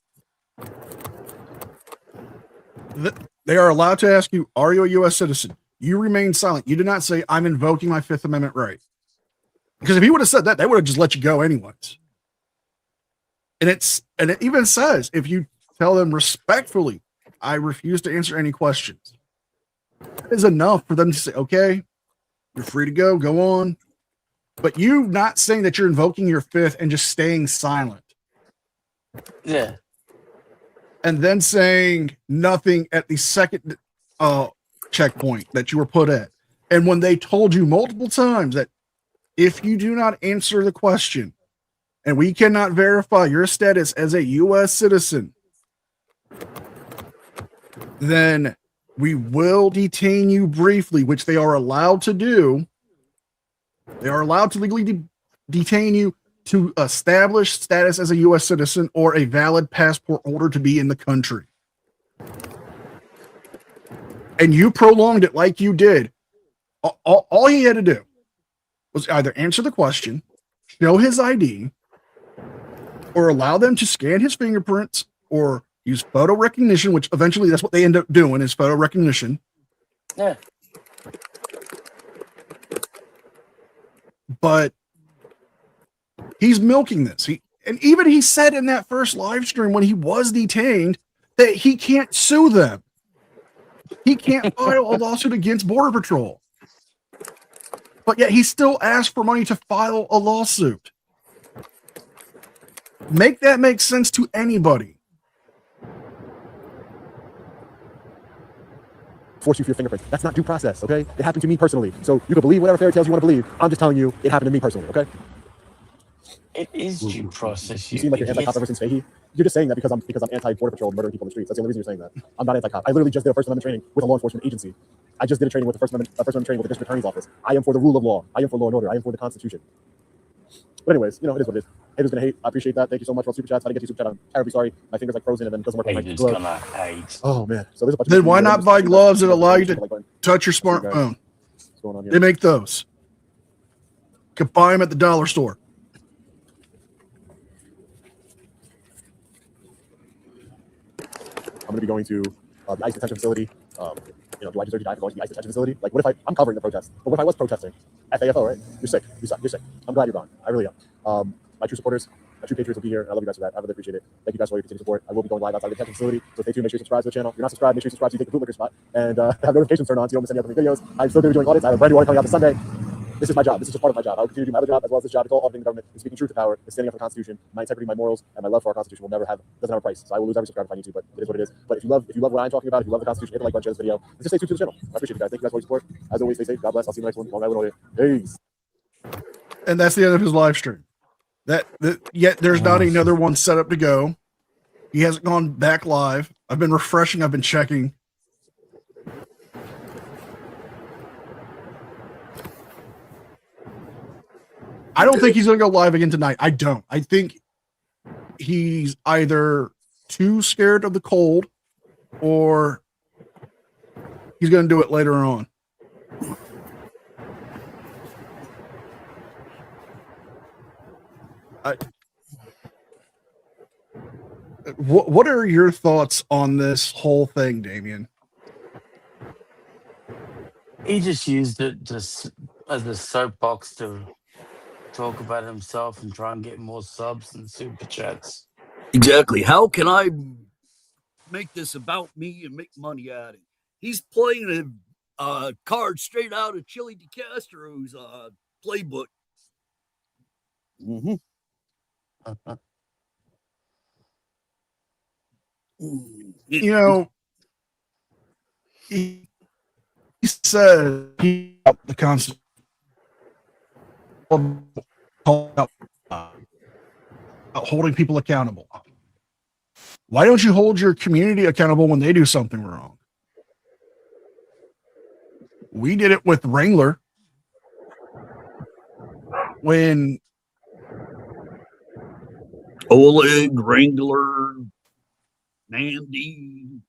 They are allowed to ask you, are you a U.S. citizen? You remain silent. You did not say, I'm invoking my Fifth Amendment right. Because if he would have said that, they would have just let you go anyways. And it even says, if you tell them respectfully, I refuse to answer any questions, that is enough for them to say, okay, you're free to go on. But you not saying that you're invoking your fifth and just staying silent. Yeah. And then saying nothing at the second checkpoint that you were put at. And when they told you multiple times that if you do not answer the question and we cannot verify your status as a U.S. citizen, then we will detain you briefly, which they are allowed to do. They are allowed to legally detain you to establish status as a U.S. citizen or a valid passport holder to be in the country. And you prolonged it like you did. All he had to do was either answer the question, show his ID, or allow them to scan his fingerprints or use photo recognition, which eventually that's what they end up doing is photo recognition. Yeah. But he's milking this. And even he said in that first live stream when he was detained that he can't sue them. He can't file a lawsuit against Border Patrol. But yet he still asked for money to file a lawsuit. Make that make sense to anybody. Force you for your fingerprints. That's not due process, okay? It happened to me personally. So you can believe whatever fairy tales you want to believe. I'm just telling you, it happened to me personally, okay? It is due process. You seem like you're anti-cop ever since Fahey. You're just saying that because I'm anti-Border Patrol and murdering people in the streets. That's the only reason you're saying that. I'm not anti-cop. I literally just did a First Amendment training with a law enforcement agency. I just did a training with the First Amendment training with the District Attorney's Office. I am for the rule of law. I am for law and order. I am for the Constitution. But anyways, it is what it is. Haters gonna hate. I appreciate that. Thank you so much for all super chats. If I didn't get you super chat, I'm terribly sorry. My finger's like frozen and then it doesn't work with my Haters glove. gonna hate. Oh man. So there's a bunch Then of why not buy gloves that allow you to touch your smartphone? What's going on here? They make those. You can buy them at the dollar store. I'm going to be going to the ICE detention facility. Do I deserve to die for going to the ICE detention facility? Like, what if I'm covering the protest? But what if I was protesting? FAFO, right? You're sick. You suck. You're sick. I'm glad you're gone. I really am. My true supporters, my true patriots will be here. And I love you guys for that. I really appreciate it. Thank you guys for your continued support. I will be going live outside the detention facility. So stay tuned. Make sure you subscribe to the channel. If you're not subscribed, make sure you subscribe so you take the bootlicker spot. And have notifications turned on so you don't miss any upcoming videos. I'm still going to be doing audits. I have a brand new audit coming out this Sunday. This is my job. This is just part of my job. I will continue to do my other job as well as this job. It's all auditing the government and speaking truth to power and standing up for the Constitution. My integrity, my morals, and my love for our Constitution doesn't have a price. So I will lose every subscriber if I need to, but it is what it is. But if you love what I'm talking about, if you love the Constitution, hit the like button, share this video, and just stay tuned to the channel. I appreciate you guys. Thank you guys for your support. As always, stay safe. God bless. I'll see you in the next one. Long night, peace. And that's the end of his live stream. Yet there's not another one set up to go. He hasn't gone back live. I've been refreshing. I've been checking. I don't think he's going to go live again tonight. I don't. I think he's either too scared of the cold or he's going to do it later on. What are your thoughts on this whole thing, Damien? He just used it just as a soapbox to talk about himself and try and get more subs and super chats. Exactly. How can I make this about me and make money at it? He's playing a card straight out of Chili DeCastro's playbook. Mm-hmm. He said he the Constitution holding people accountable. Why don't you hold your community accountable when they do something wrong? We did it with Wrangler when Oleg, Wrangler, Nandy.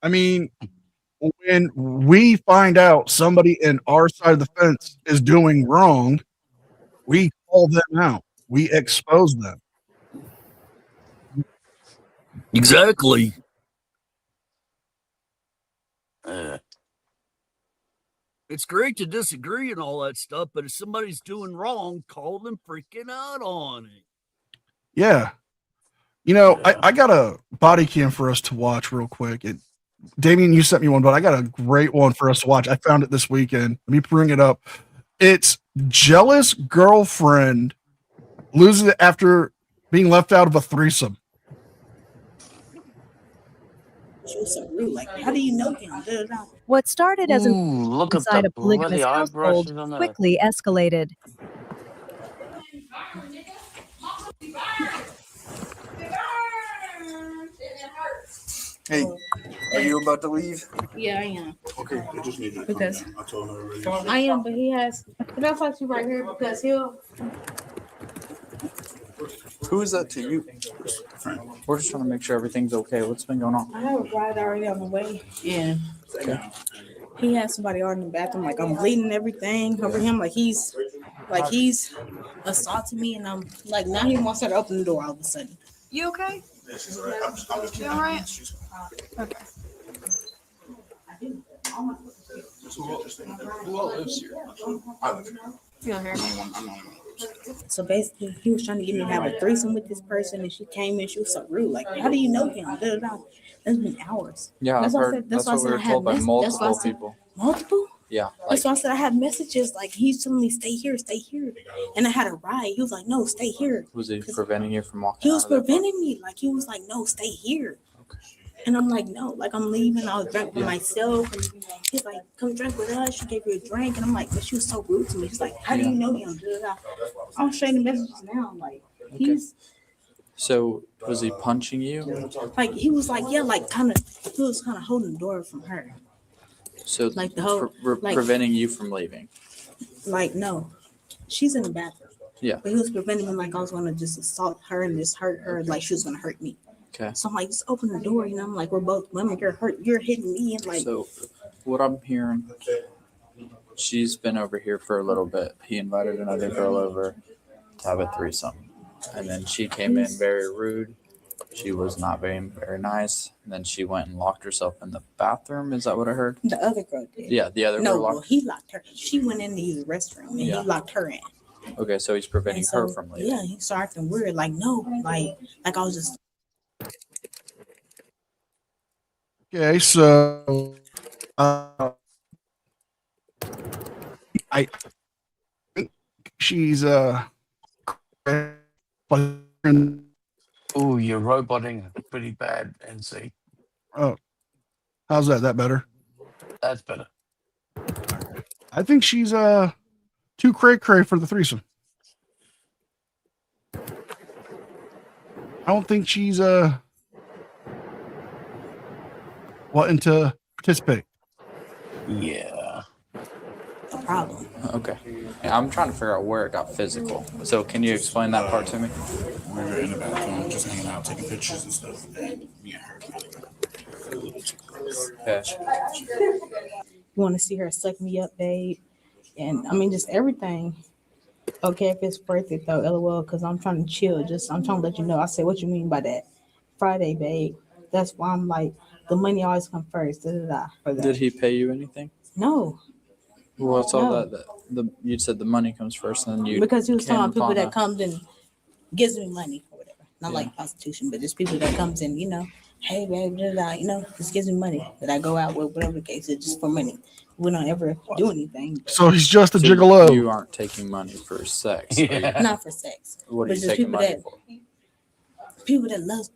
I mean, when we find out somebody in our side of the fence is doing wrong, we call them out. We expose them. Exactly. It's great to disagree and all that stuff, but if somebody's doing wrong, call them freaking out on it. Yeah. I got a body cam for us to watch real quick. Damien, you sent me one, but I got a great one for us to watch. I found it this weekend. Let me bring it up. It's jealous girlfriend loses it after being left out of a threesome. She was so rude. Like, how do you know him? What started as look at inside the a polygamous bloody household eyebrushes on that. quickly escalated. Hey, are you about to leave? Yeah, I am. Okay, I just need to Because I told her already. I am, but he has. But I'll talk to you right here because he'll. Who is that to you? We're just trying to make sure everything's okay. What's been going on? I have a ride already on the way, and he has somebody already in the bathroom. Like I'm bleeding and everything over him. Like he's assaulting me, and I'm like now he wants her to open the door all of a sudden. You okay? You all right? Okay. Who all lives here? I live here. You don't hear me? I'm not even. So basically, he was trying to get me to have a threesome with this person, and she came in. She was so rude. Like, how do you know him? Da, da, da. It's been hours. Yeah, I've why I heard. said- That's why I what we said were I had told by that's why I multiple said- people. Multiple? Yeah. That's why I said I had messages. Like he's telling me, "Stay here, stay here," and I had a ride. He was like, "No, stay here." Was he preventing you from walking? He was out of that preventing me. Like he was like, "No, stay here." And I'm like, "No, like I'm leaving. I was drunk with myself." And he's like, "Come drink with us." She gave you a drink, and I'm like, "But she was so rude to me." She's like, "How do you know him?" Da, da, da. I'm showing the messages now. Like he's So was he punching you? like he was like, yeah, like he was kind of holding the door from her. So Like the whole like preventing you from leaving. like no, she's in the bathroom. Yeah. But he was preventing me like I was gonna just assault her and just hurt her like she was gonna hurt me. Okay. So I'm like, just open the door, you know. I'm like, we're both women. You're hitting me, and like, So what I'm hearing, she's been over here for a little bit. He invited another girl over to have a threesome, and then she came in very rude. She was not being very nice. And then she went and locked herself in the bathroom. Is that what I heard? the other girl did. Yeah, the other No, girl well, locked. he locked her. She went in to use the restroom, and Yeah. he locked her in. Okay, so he's preventing And so, her from leaving. yeah, he started acting weird. Like, no, like I was just. Okay, so I think she's Oh, you're roboting pretty bad, NC. oh, how's that? That better? That's better. I think she's too cray for the threesome. I don't think she's wanting to participate. Yeah. A problem. Okay. Yeah, I'm trying to figure out where it got physical. So can you explain that part to me? We were in the bathroom, just hanging out, taking pictures and stuff. And me and her kind of got a little too close. Okay. You want to see her suck me up, babe, and I mean just everything. Okay, if it's birthday though, LOL, because I'm trying to chill. I'm trying to let you know. I said, what you mean by that? Friday, babe. That's why I'm like, the money always come first. Da, da, da, for that. Did he pay you anything? No. Well, it's all No. that you said the money comes first, and then you Because he was talking about came people upon that comes and gives me money or whatever. Not like prostitution, but just people that comes in, hey, babe, da, da, da, just gives me money that I go out with, whatever the case is, just for money. We don't ever do anything. So he's just a So gigolo. You aren't taking money for sex. are you? Yeah. Not for sex. What are But you just taking money for? People that love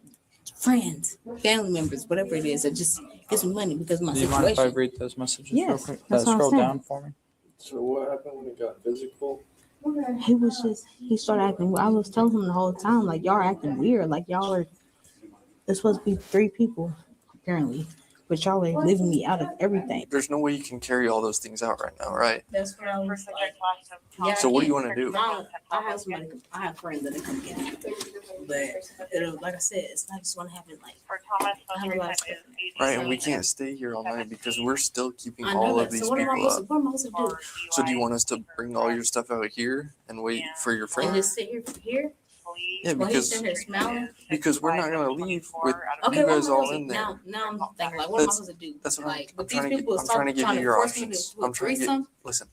friends, family members, whatever it is, that just gives me money because of my Do you mind if I situation. read those messages Yes, real quick? that's what I'm Scroll saying. down for me. So what happened when it got physical? He started acting. I was telling him the whole time, like, y'all are acting weird. Like, there's supposed to be 3 people, apparently, but y'all are leaving me out of everything. There's no way you can carry all those things out right now, right? That's what I was like. So what do you want to do? I have friends that come get it, but like I said, it's not just want to happen. Like, I have a lot of stuff. Right, and we can't stay here all night because we're still keeping I know all that. of these So what am I people supposed up. to do? So do you want us to bring all your stuff out here and wait for your And friend? just sit here? Yeah, While he's because sitting here smiling? we're not gonna leave with Okay, you what guys am I all supposed in to- there. now I'm thinking, like, what am I supposed to do? That's what Like, I'm but trying these to people I'm trying to give you your force me options. to I'm trying to get threesome. listen.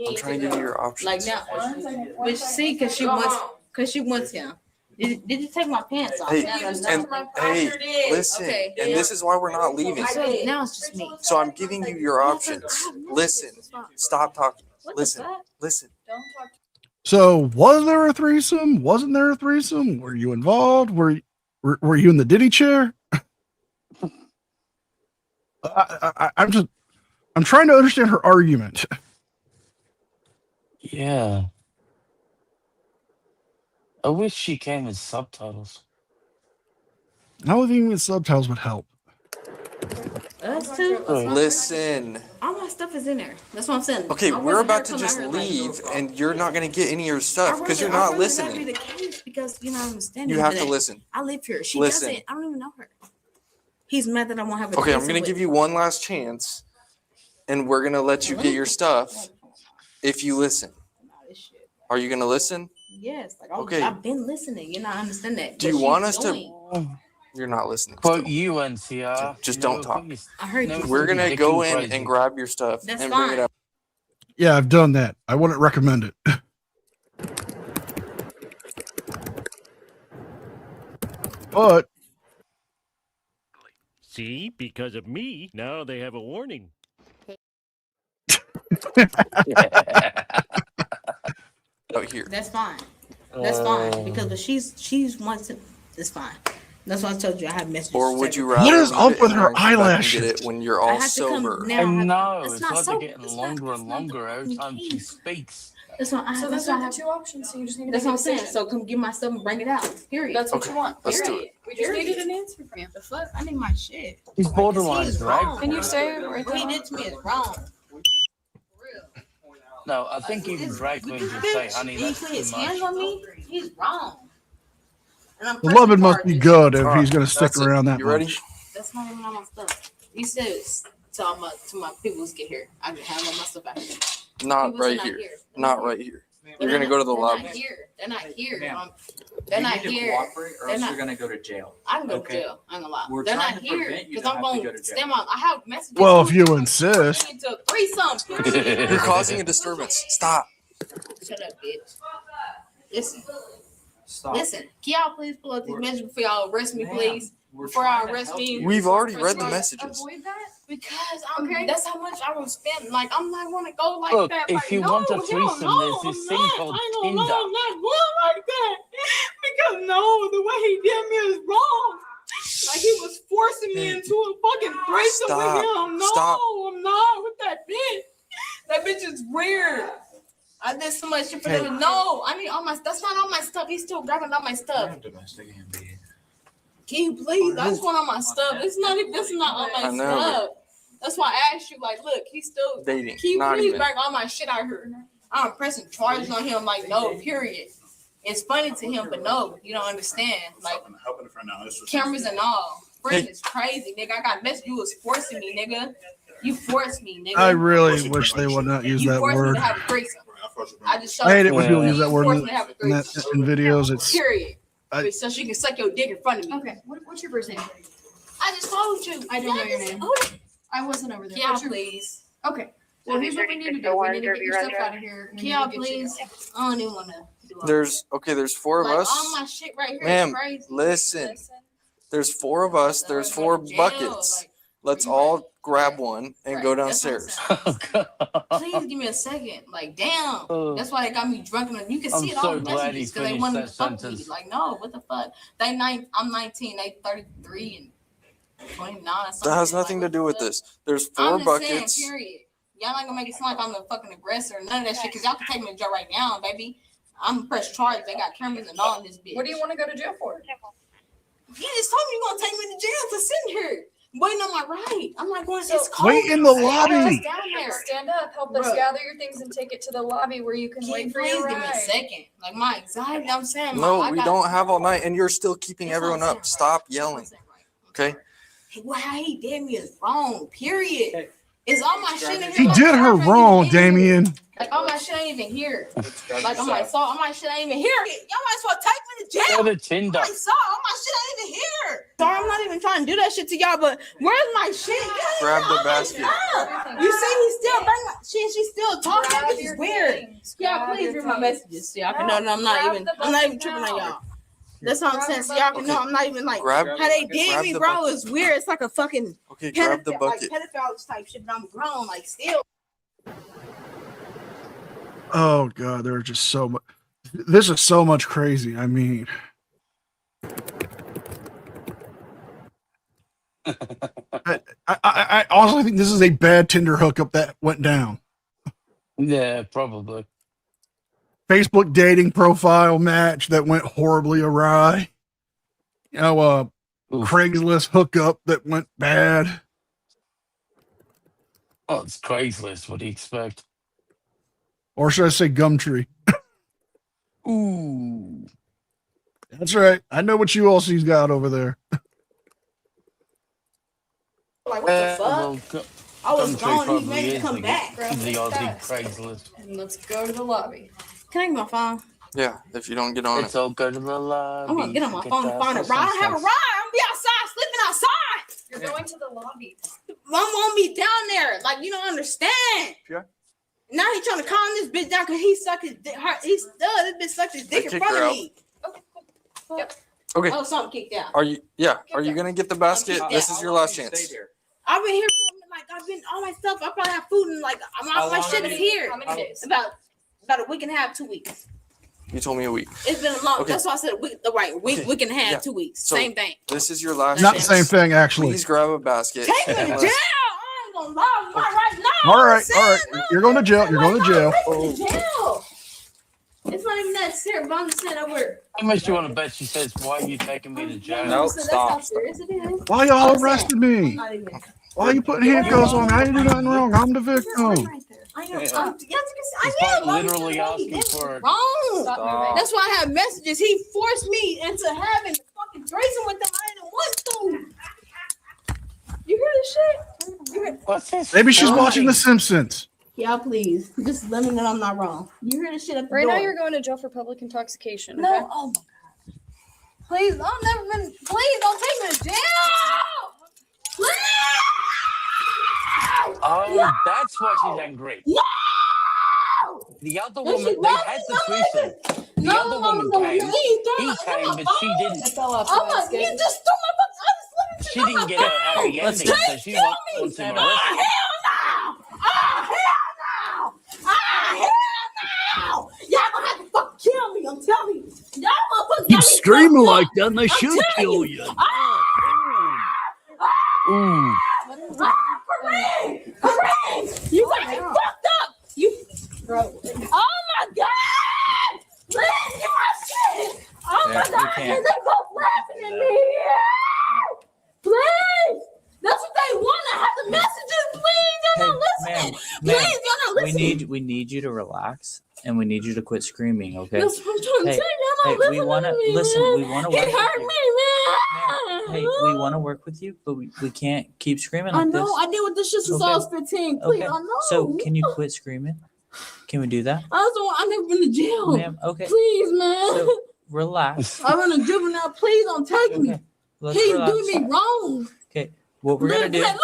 I'm trying to give you your options. Like now, but see, because she wants him. Did you take my pants off? Hey, Now that's and not- hey, listen, Okay, and this is why we're not leaving. So now it's just me. So I'm giving you your options. Listen, stop talking. What the Listen, fuck? listen. So was there a threesome? Wasn't there a threesome? Were you involved? Were you in the Diddy chair? I'm trying to understand her argument. Yeah. I wish she came with subtitles. I don't think even subtitles would help. Us too. Listen. All my stuff is in there. That's what I'm saying. Okay, I we're wasn't about to here just coming out here leave, and you're not gonna get any of your stuff I'd because you're rather- not I'd rather that listening. be the case because you know I'm standing. You have to today. listen. I live here. She Listen. doesn't. I don't even know her. He's mad that I won't have a Okay, I'm threesome gonna with give her. you one last chance, and we're gonna let you get your stuff if you listen. Are you gonna listen? Yes, like Okay. I've been listening. You know, I understand that. Do you want us to? You're not listening. Quote you, NCR. Just don't talk. I heard you. We're gonna go in crazy. and grab your stuff That's and bring fine. it up. Yeah, I've done that. I wouldn't recommend it. But See, because of me, now they have a warning. Out here. That's fine. That's fine because but she's wants to. It's fine. That's why I told you I have messages. Or would you several rather? What is leave up it with in her there and come back and eyelashes? Get it when you're I all have to come sober. now. I know. It's It's not like so. they're getting It's longer not, and longer every time she speaks. That's what I. So that's those what I are have. the two options. So you just need to That's make what a I'm saying. decision. So come get my stuff and bring it out. Period. That's what Okay, you want. let's do Period. We just needed an answer from you. The fuck? I need my shit. He's Like, borderline he's drag. wrong. Can you say it right What he there? did to me is wrong. No, I think even drag queens would say, honey, He that's put too his hands much. on me. He's wrong. And I'm the pressing loving must be charges. good if Alright, he's going to stick that's it. around that You ready? much. That's not even on my stuff. He says to my peoples get here. I can have all my stuff out here. Not Peoples are right not here. here. Not right here. You're They're gonna go to the they're lobby. Not here. They're not here. Ma'am, They're you not need to here. cooperate or They're else not- you're gonna go to jail. I can go Okay. to jail. I ain't gonna lie. We're They're trying not to here prevent you because to I'm have to going go to to jail. stand on. I have messages. Well, if you going insist. into a threesome. Period. You're causing a disturbance. Stop. Shut up, bitch. Listen. Stop. Listen. Can y'all please pull up these messages before y'all arrest me, Ma'am, please? we're Before trying y'all to arrest help me. you. We've already read the Avoid messages. that. Because Okay. that's how much I was spending. Like I'm not gonna go like Look, that. if like, you no, want a hell threesome, no, there's I'm this thing not. called I ain't gonna lie, Tinder. I'm not going like that. Because no, the way he did me is wrong. Like he was forcing me into a fucking threesome Stop. with him. No, Stop. I'm not with that bitch. That bitch is weird. I did so much shit for them. No, I need all my. That's not all my stuff. He's still grabbing all my stuff. Can you please? I just want all my stuff. It's not. This is not all my I know. stuff. That's why I asked you. Like, look, he's still. Dating. Can you Not please even. bring all my shit out here? I'm pressing charges on him. Like, no, period. It's funny to him, but no, you don't understand. Like, Helping a friend now. It's just cameras and all. Friend is crazy, nigga. I got messed. You was forcing me, nigga. You forced me, nigga. I really wish they would not use You that forced me word. to have a threesome. I just showed I hate it you. when people Yeah. use that word Forced me to have a in, that, threesome. in videos. It's Period. I- So she can suck your dick in front of me. Okay. What's your first name? I just told you. I don't know your name. Who the- I wasn't over there. Yeah, What's your- please. Okay. Well, here's what we need to do. We need to get your stuff out of here. and Can we y'all need to get you- please? I don't even want to do all There's four of like, us. all my shit right here is Ma'am, crazy. listen. There's four of us. There's four Jail, buckets. like, Let's all grab one and right, go that's what I'm downstairs. saying. Please give me a second. Like, damn. That's why they got me drunk. And you can I'm see it all so in glad he messages because they finished wanted that to fuck me. sentence. Like, no, what the fuck? I'm 19, they 33 and 29 or something. That has nothing to do with this. There's four I'm just buckets. saying, period. Y'all not gonna make it sound like I'm the fucking aggressor or none of that shit, because y'all can take me to jail right now, baby. I'm press charge. They got cameras and all in this bitch. What do you want to go to jail for? You just told me you're gonna take me to jail for sitting here waiting on my right. I'm like, going, it's cold. Wait in the outside. lobby. Just down there. Stand up, help us Bruh. gather your things and take it to the lobby where you can Can wait you for please your give me a ride. second? Like my anxiety, I'm saying. No, I we got- don't have all night, and you're still keeping That's what everyone I'm up. saying, Stop right? That's yelling. what I'm saying, right? Okay? Hey, well, how he did me is wrong. Period. Is all my shit in here? he Like, did her my shit ain't wrong, even here. Damien. Like all my shit ain't even here. Like I'm like, so all my shit ain't even here. Y'all might as well take me to jail. Go to Tinder. Like, so all my shit ain't even here. Sorry, I'm not even trying to do that shit to y'all, but where's my shit? Grab the basket. You see, he's still bringing my shit. She's still talking. Grab This is your weird. things. Y'all, Grab please your read my things. messages so y'all can know that I'm not even tripping on y'all. That's what I'm saying. So y'all can know I'm not even like Grab- how they did grab me, the bro. bucket. It's weird. It's like a fucking Okay, grab the pedophile, like bucket. pedophile type shit, but I'm grown, like still. Oh god, there are just so much. This is so much crazy. I mean, I also think this is a bad Tinder hookup that went down. Yeah, probably. Facebook dating profile match that went horribly awry. You know, Oof. Craigslist hookup that went bad. Oh, it's Craigslist. What do you expect? Or should I say Gumtree? Ooh. That's right. I know what you all she's got over there. Like, what the fuck? Well, I was Gumtree gone. He probably made me is come the- back. the Aussie Craigslist. And let's go to the lobby. Can I get my phone? Yeah, if you don't get on Let's all go to the lobby. I'm gonna get on my phone and that find a ride. I don't have a ride. I'm gonna be outside, sleeping outside. You're going to the lobby. Mom won't be down there. Like, you don't understand. Yeah. Now he trying to calm this bitch down because he sucked his dick. This bitch sucked his dick in kick front her of out. me. Yep. Okay. Oh, something kicked out. Are you gonna get the basket? This is your last chance. I've been here for like I've been all my stuff. I probably have food and like my shit is here. How many days? About a week and a half, 2 weeks. You told me a week. It's been a long. Okay. That's why I said a week. The right week, Okay. week and a half, Yeah. 2 weeks. So, Same thing. This is your last Not the chance. same thing, actually. Please grab a basket. Take me to and jail. let's- I ain't gonna lie. Not right now. All right. You're going to jail. You're going to jail. Take me to jail. It's not even that serious. But I'm just saying that we're. How much do you want to bet she says, why are you taking me to jail? Nope, That's stop. how serious it is. Why y'all arrested me? Not even. Why are you putting handcuffs on me? I didn't do nothing wrong. I'm the victim. I know. He's I probably am. literally asking for Wrong. Stop. That's why I have messages. He forced me into having a fucking threesome with them. I didn't want to. You hear this shit? You hear- What's this? Maybe she's watching The Simpsons. Yeah, please. Just let me know I'm not wrong. You hear this shit at the Right door. now, you're going to jail for public intoxication. No, Okay? oh my god. Please, I've never been. Please don't take me to jail. Please. Oh, that's why she's angry. No. The other No, woman, she they had the threesome. The other woman came. He came, but she didn't. I fell off the Oh my! basket. You just threw my fucking. I just let She didn't get a happy let's ending, go. so she wants him Oh arrested. hell no! Oh hell no! Oh hell no! Y'all gonna have to fucking kill me. I'm telling you. Y'all motherfuckers Keep got me screaming fucked like up. that, and they I'm should telling kill you. you. Ooh. Kareem! You got me fucked up! You bro. Oh my god! Please get my shit! Oh my Yeah, you god! can't. They both laughing at me! Please! That's what they want. I have the messages. Please, you're not listening. Please, you're not listening. we need you to relax and we need you to quit screaming, okay? That's what I'm trying to Hey, tell you. You're not we listening wanna to me, listen. man. We want to He work with hurt you. me, man. Hey, we want to work with you, but we can't keep screaming I like know. this. I did with this shit since Okay. I was 15. Please, Okay. I know. So can you quit screaming? Can we do that, I never been to jail. ma'am? Okay. Please, man. So relax. I'm in a juvenile. Please don't take me. Okay. Let's He's relax. doing me wrong. Okay. What we're gonna do? Look at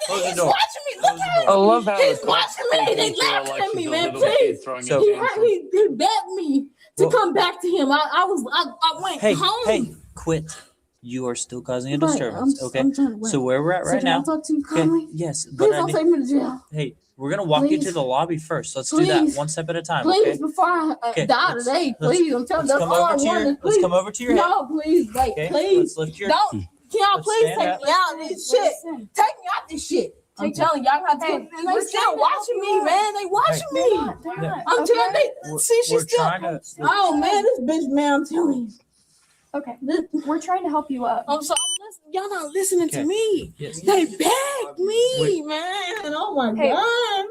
Close him. the He's door. watching me. Look at him. I love how He's the watching me. They laughing at me, man. Please. So- He begged me to Well- come back to him. I went Hey, home. hey, quit. You are still causing a Right, disturbance, I'm okay? trying to wait. So where we're at So right can I now. talk to you Okay. calmly? Yes, Please but I don't need, take me to jail. hey, we're gonna walk you to Please. the lobby first. Let's do Please. that one step at a time, Please, okay? before I Okay, die let's- today, let's- please. I'm telling you, Let's that's come all I over to your. wanted. Let's Please. come over to your head. No, please, like, Okay, please. let's lift your. Don't. Can y'all Let's please stand take up. me out of this shit? Take me out this shit. I'm telling y'all, have to. Hey, And they we're still trying to watching help me, you man. They watching me. No. I'm telling they. We're- See, she's we're still. trying to- Oh man, this bitch, man. I'm telling you. Okay. We're trying to help you up. I'm listening. Y'all not listening Okay. to me. Yes. They begged me, Wait. man. Oh my Hey. god, man.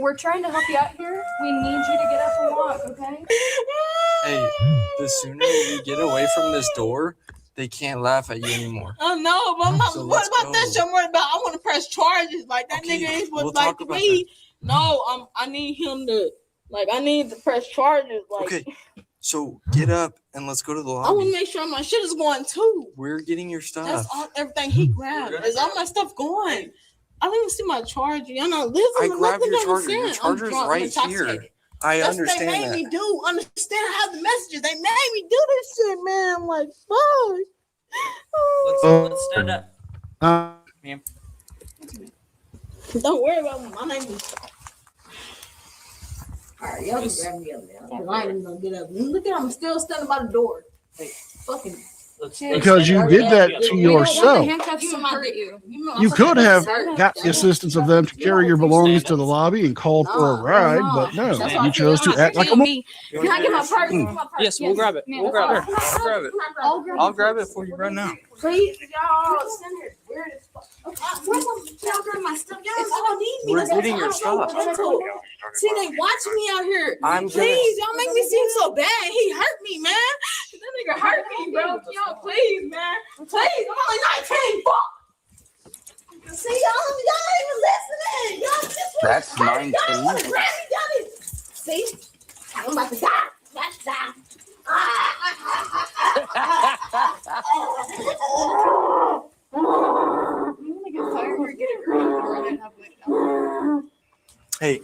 We're trying to help you out here. We need you to get up and walk, okay? Hey, the sooner you get away from this door, they can't laugh at you anymore. I know, but I'm not. So what let's about that go. shit? I'm worried about. I want to press charges. Like that Okay, nigga is we'll what like talk about me. No, I need him to. Like I need to press charges. Like Okay, so get up and let's go to the I want to lobby. make sure my shit is going too. We're getting your stuff. That's all. Everything he grabbed is all my stuff going. I don't even see my charger. Y'all not listening. I to grabbed nothing your I'm charger. saying. Your I'm charger is drunk, I'm right intoxicated. here. I That's what they understand made that. me do. Understand how the messages. They made me do this shit, man. I'm like, fuck. Let's stand up. Ma'am. Don't worry about me. My name is. All right, y'all can grab me up now. 'Cause I ain't even gonna get up. Look at him still standing by the door. Fucking. Because you did that to yourself. Handcuffs to hurt you. You could have got the assistance of them to carry your belongings to the lobby and call for a ride, but no, That's why you chose to act like a me. Can I get my purse? Yes, we'll grab it. We'll grab it. I'll grab it. I'll grab it for you right now. Please, y'all. Send it. Weird as fuck. Where's my? Y'all grab my stuff. Y'all all need me. We're That's why getting I your don't know stuff. what to. See, they watching me out here. I'm Please, y'all make me seem so bad. He hurt me, man. That nigga hurt me, bro. Y'all, please, man. Please, I'm only 19. Fuck. See, y'all ain't even listening. Y'all just That's 19. Y'all want to grab me. Y'all need. See, I'm about to die. About to die. Hey,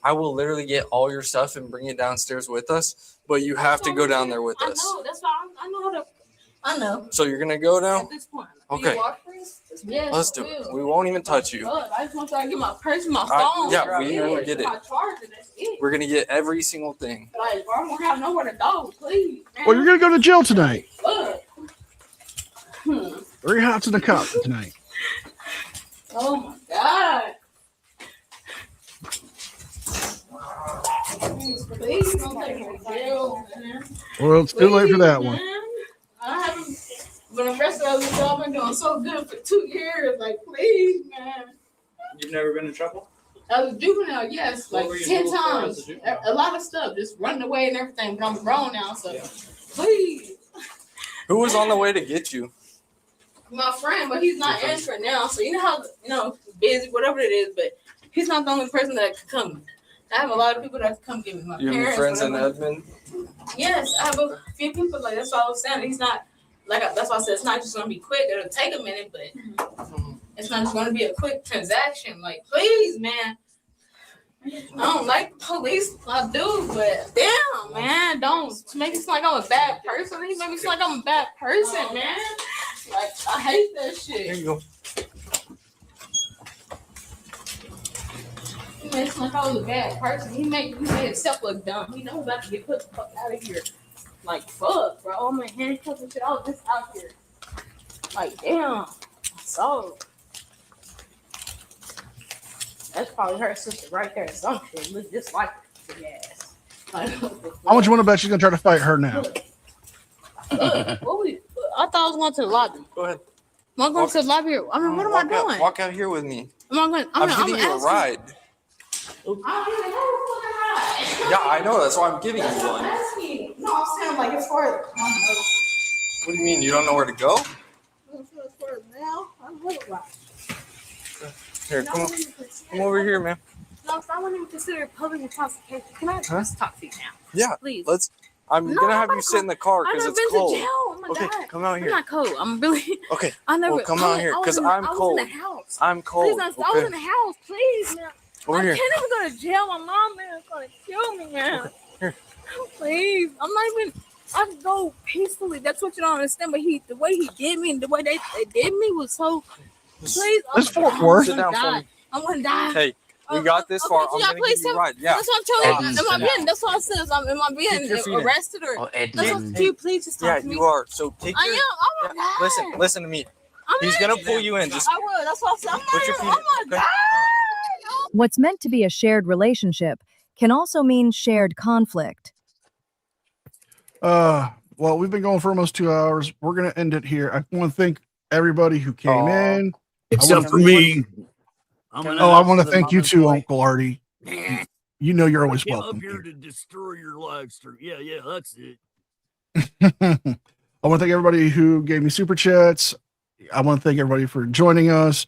I will literally get all your stuff and bring it downstairs with us, but you have to go down there with us. I know. That's why I know how to. I know. So you're gonna go now? At this point. Okay. Yes, Let's do it. We won't even touch you. I just want y'all to get my purse and my phone. All right, yeah, we will get it. My charger, that's it. We're gonna get every single thing. Like, bro, I don't have nowhere to go, please. Man. Well, you're gonna go to jail tonight. Look. Very hot to the cops tonight. Oh my God. Please don't take me to jail, man. Well, it's too late for that one. I haven't been arrested as a job. I've been doing so good for 2 years. Like, please, man. You've never been in trouble? As a juvenile, yes, What like were you 10 told for as times. a juvenile? A lot of stuff, just running away and everything. But I'm grown now, so please. Who was on the way to get you? My friend, but he's not answering now. So you know how busy, whatever it is. But he's not the only person that could come. I have a lot of people that could come get me. My You have parents, friends in whatever. Edmond? Yes, I have a few people. Like that's what I was saying. He's not like that's why I said it's not just gonna be quick. It'll take a minute, but it's not just gonna be a quick transaction. Like, please, man. I don't like the police. I do, but damn, man, don't make it sound like I'm a bad person. He made me sound like I'm a bad person, man. Like, I hate that shit. Here you go. He made it sound like I was a bad person. He made himself look dumb. He knows I can get put the fuck out of here. Like, fuck, bro. I'm in handcuffs and shit. I was just out here. Like, damn. So. That's probably her sister right there. Some shit look just like her. Yes. How much you want to bet she's gonna try to fight her now? I thought I was going to the lobby. Go ahead. Am I going to the lobby? I mean, what am I doing? Walk out here with me. Am I going? I'm giving you a ride. Yeah, I know. That's why I'm giving you one. No, I'm saying like as far as What do you mean? You don't know where to go? now, I'm little right. Here, come over here, man. No, if I wouldn't even consider public intoxication, can I just talk to you now? Yeah, please. I'm gonna have you sit in the car because it's cold. Oh my Okay, God. come out here. I'm not cold. I'm really. Okay. I never. Well, come out here because I'm cold. I was in the house. I'm cold. Please, I was in the house. Please, man. Over I here. can't even go to jail. My mom, man, is gonna kill me, man. Here. Please, I'm not even. I can go peacefully. That's what you don't understand. But the way he did me, and the way they did me was so. Please, This Fort Worth. Sit down for me. I'm gonna die. Hey, we got this far. I'm gonna give you a ride. Yeah. That's what I'm telling you. Am I being? That's what I said. Am I being arrested or? That's what, can you please just talk to me? Yeah, you are. So take your. I am. Oh my God. Listen to me. He's gonna pull you in. Just I will. That's what I said. I'm put your not. feet. Oh my God. What's meant to be a shared relationship can also mean shared conflict. Well, we've been going for almost 2 hours. We're gonna end it here. I want to thank everybody who came in, except for me. I want to thank you too, Uncle Artie. You know you're always came welcome. up here to destroy your live stream. Yeah, that's it. I want to thank everybody who gave me super chats. I want to thank everybody for joining us.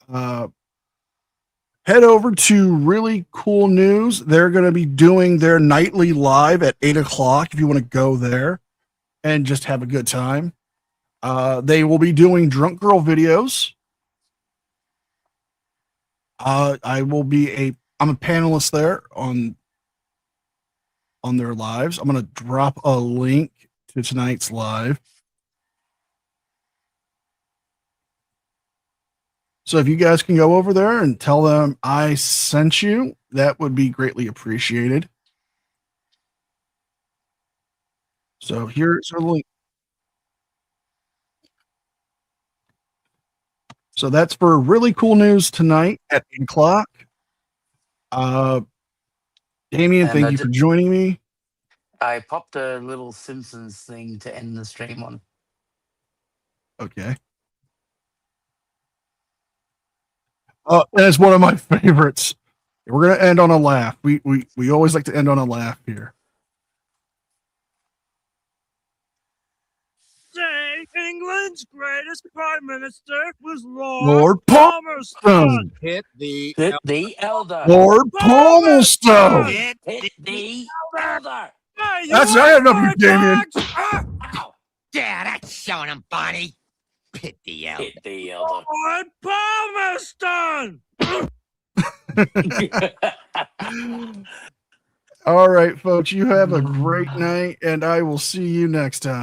Head over to Really Cool News. They're going to be doing their nightly live at 8 o'clock if you want to go there and just have a good time. They will be doing drunk girl videos. I'm a panelist there on their lives. I'm going to drop a link to tonight's live. So if you guys can go over there and tell them I sent you, that would be greatly appreciated. So here's a link. So that's for Really Cool News tonight at 8 o'clock. Damien, thank you for joining me. I popped a little Simpsons thing to end the stream on. Okay. And it's one of my favorites. We're gonna end on a laugh. We always like to end on a laugh here. Say England's greatest prime minister was Lord Palmerston. Hit the elder. Lord Palmerston. Hit the elder. That's I had enough, you Damien. Yeah, that's showing him, Bonnie. Hit the elder. Hit the elder. Lord Palmerston. All right, folks. You have a great night, and I will see you next time.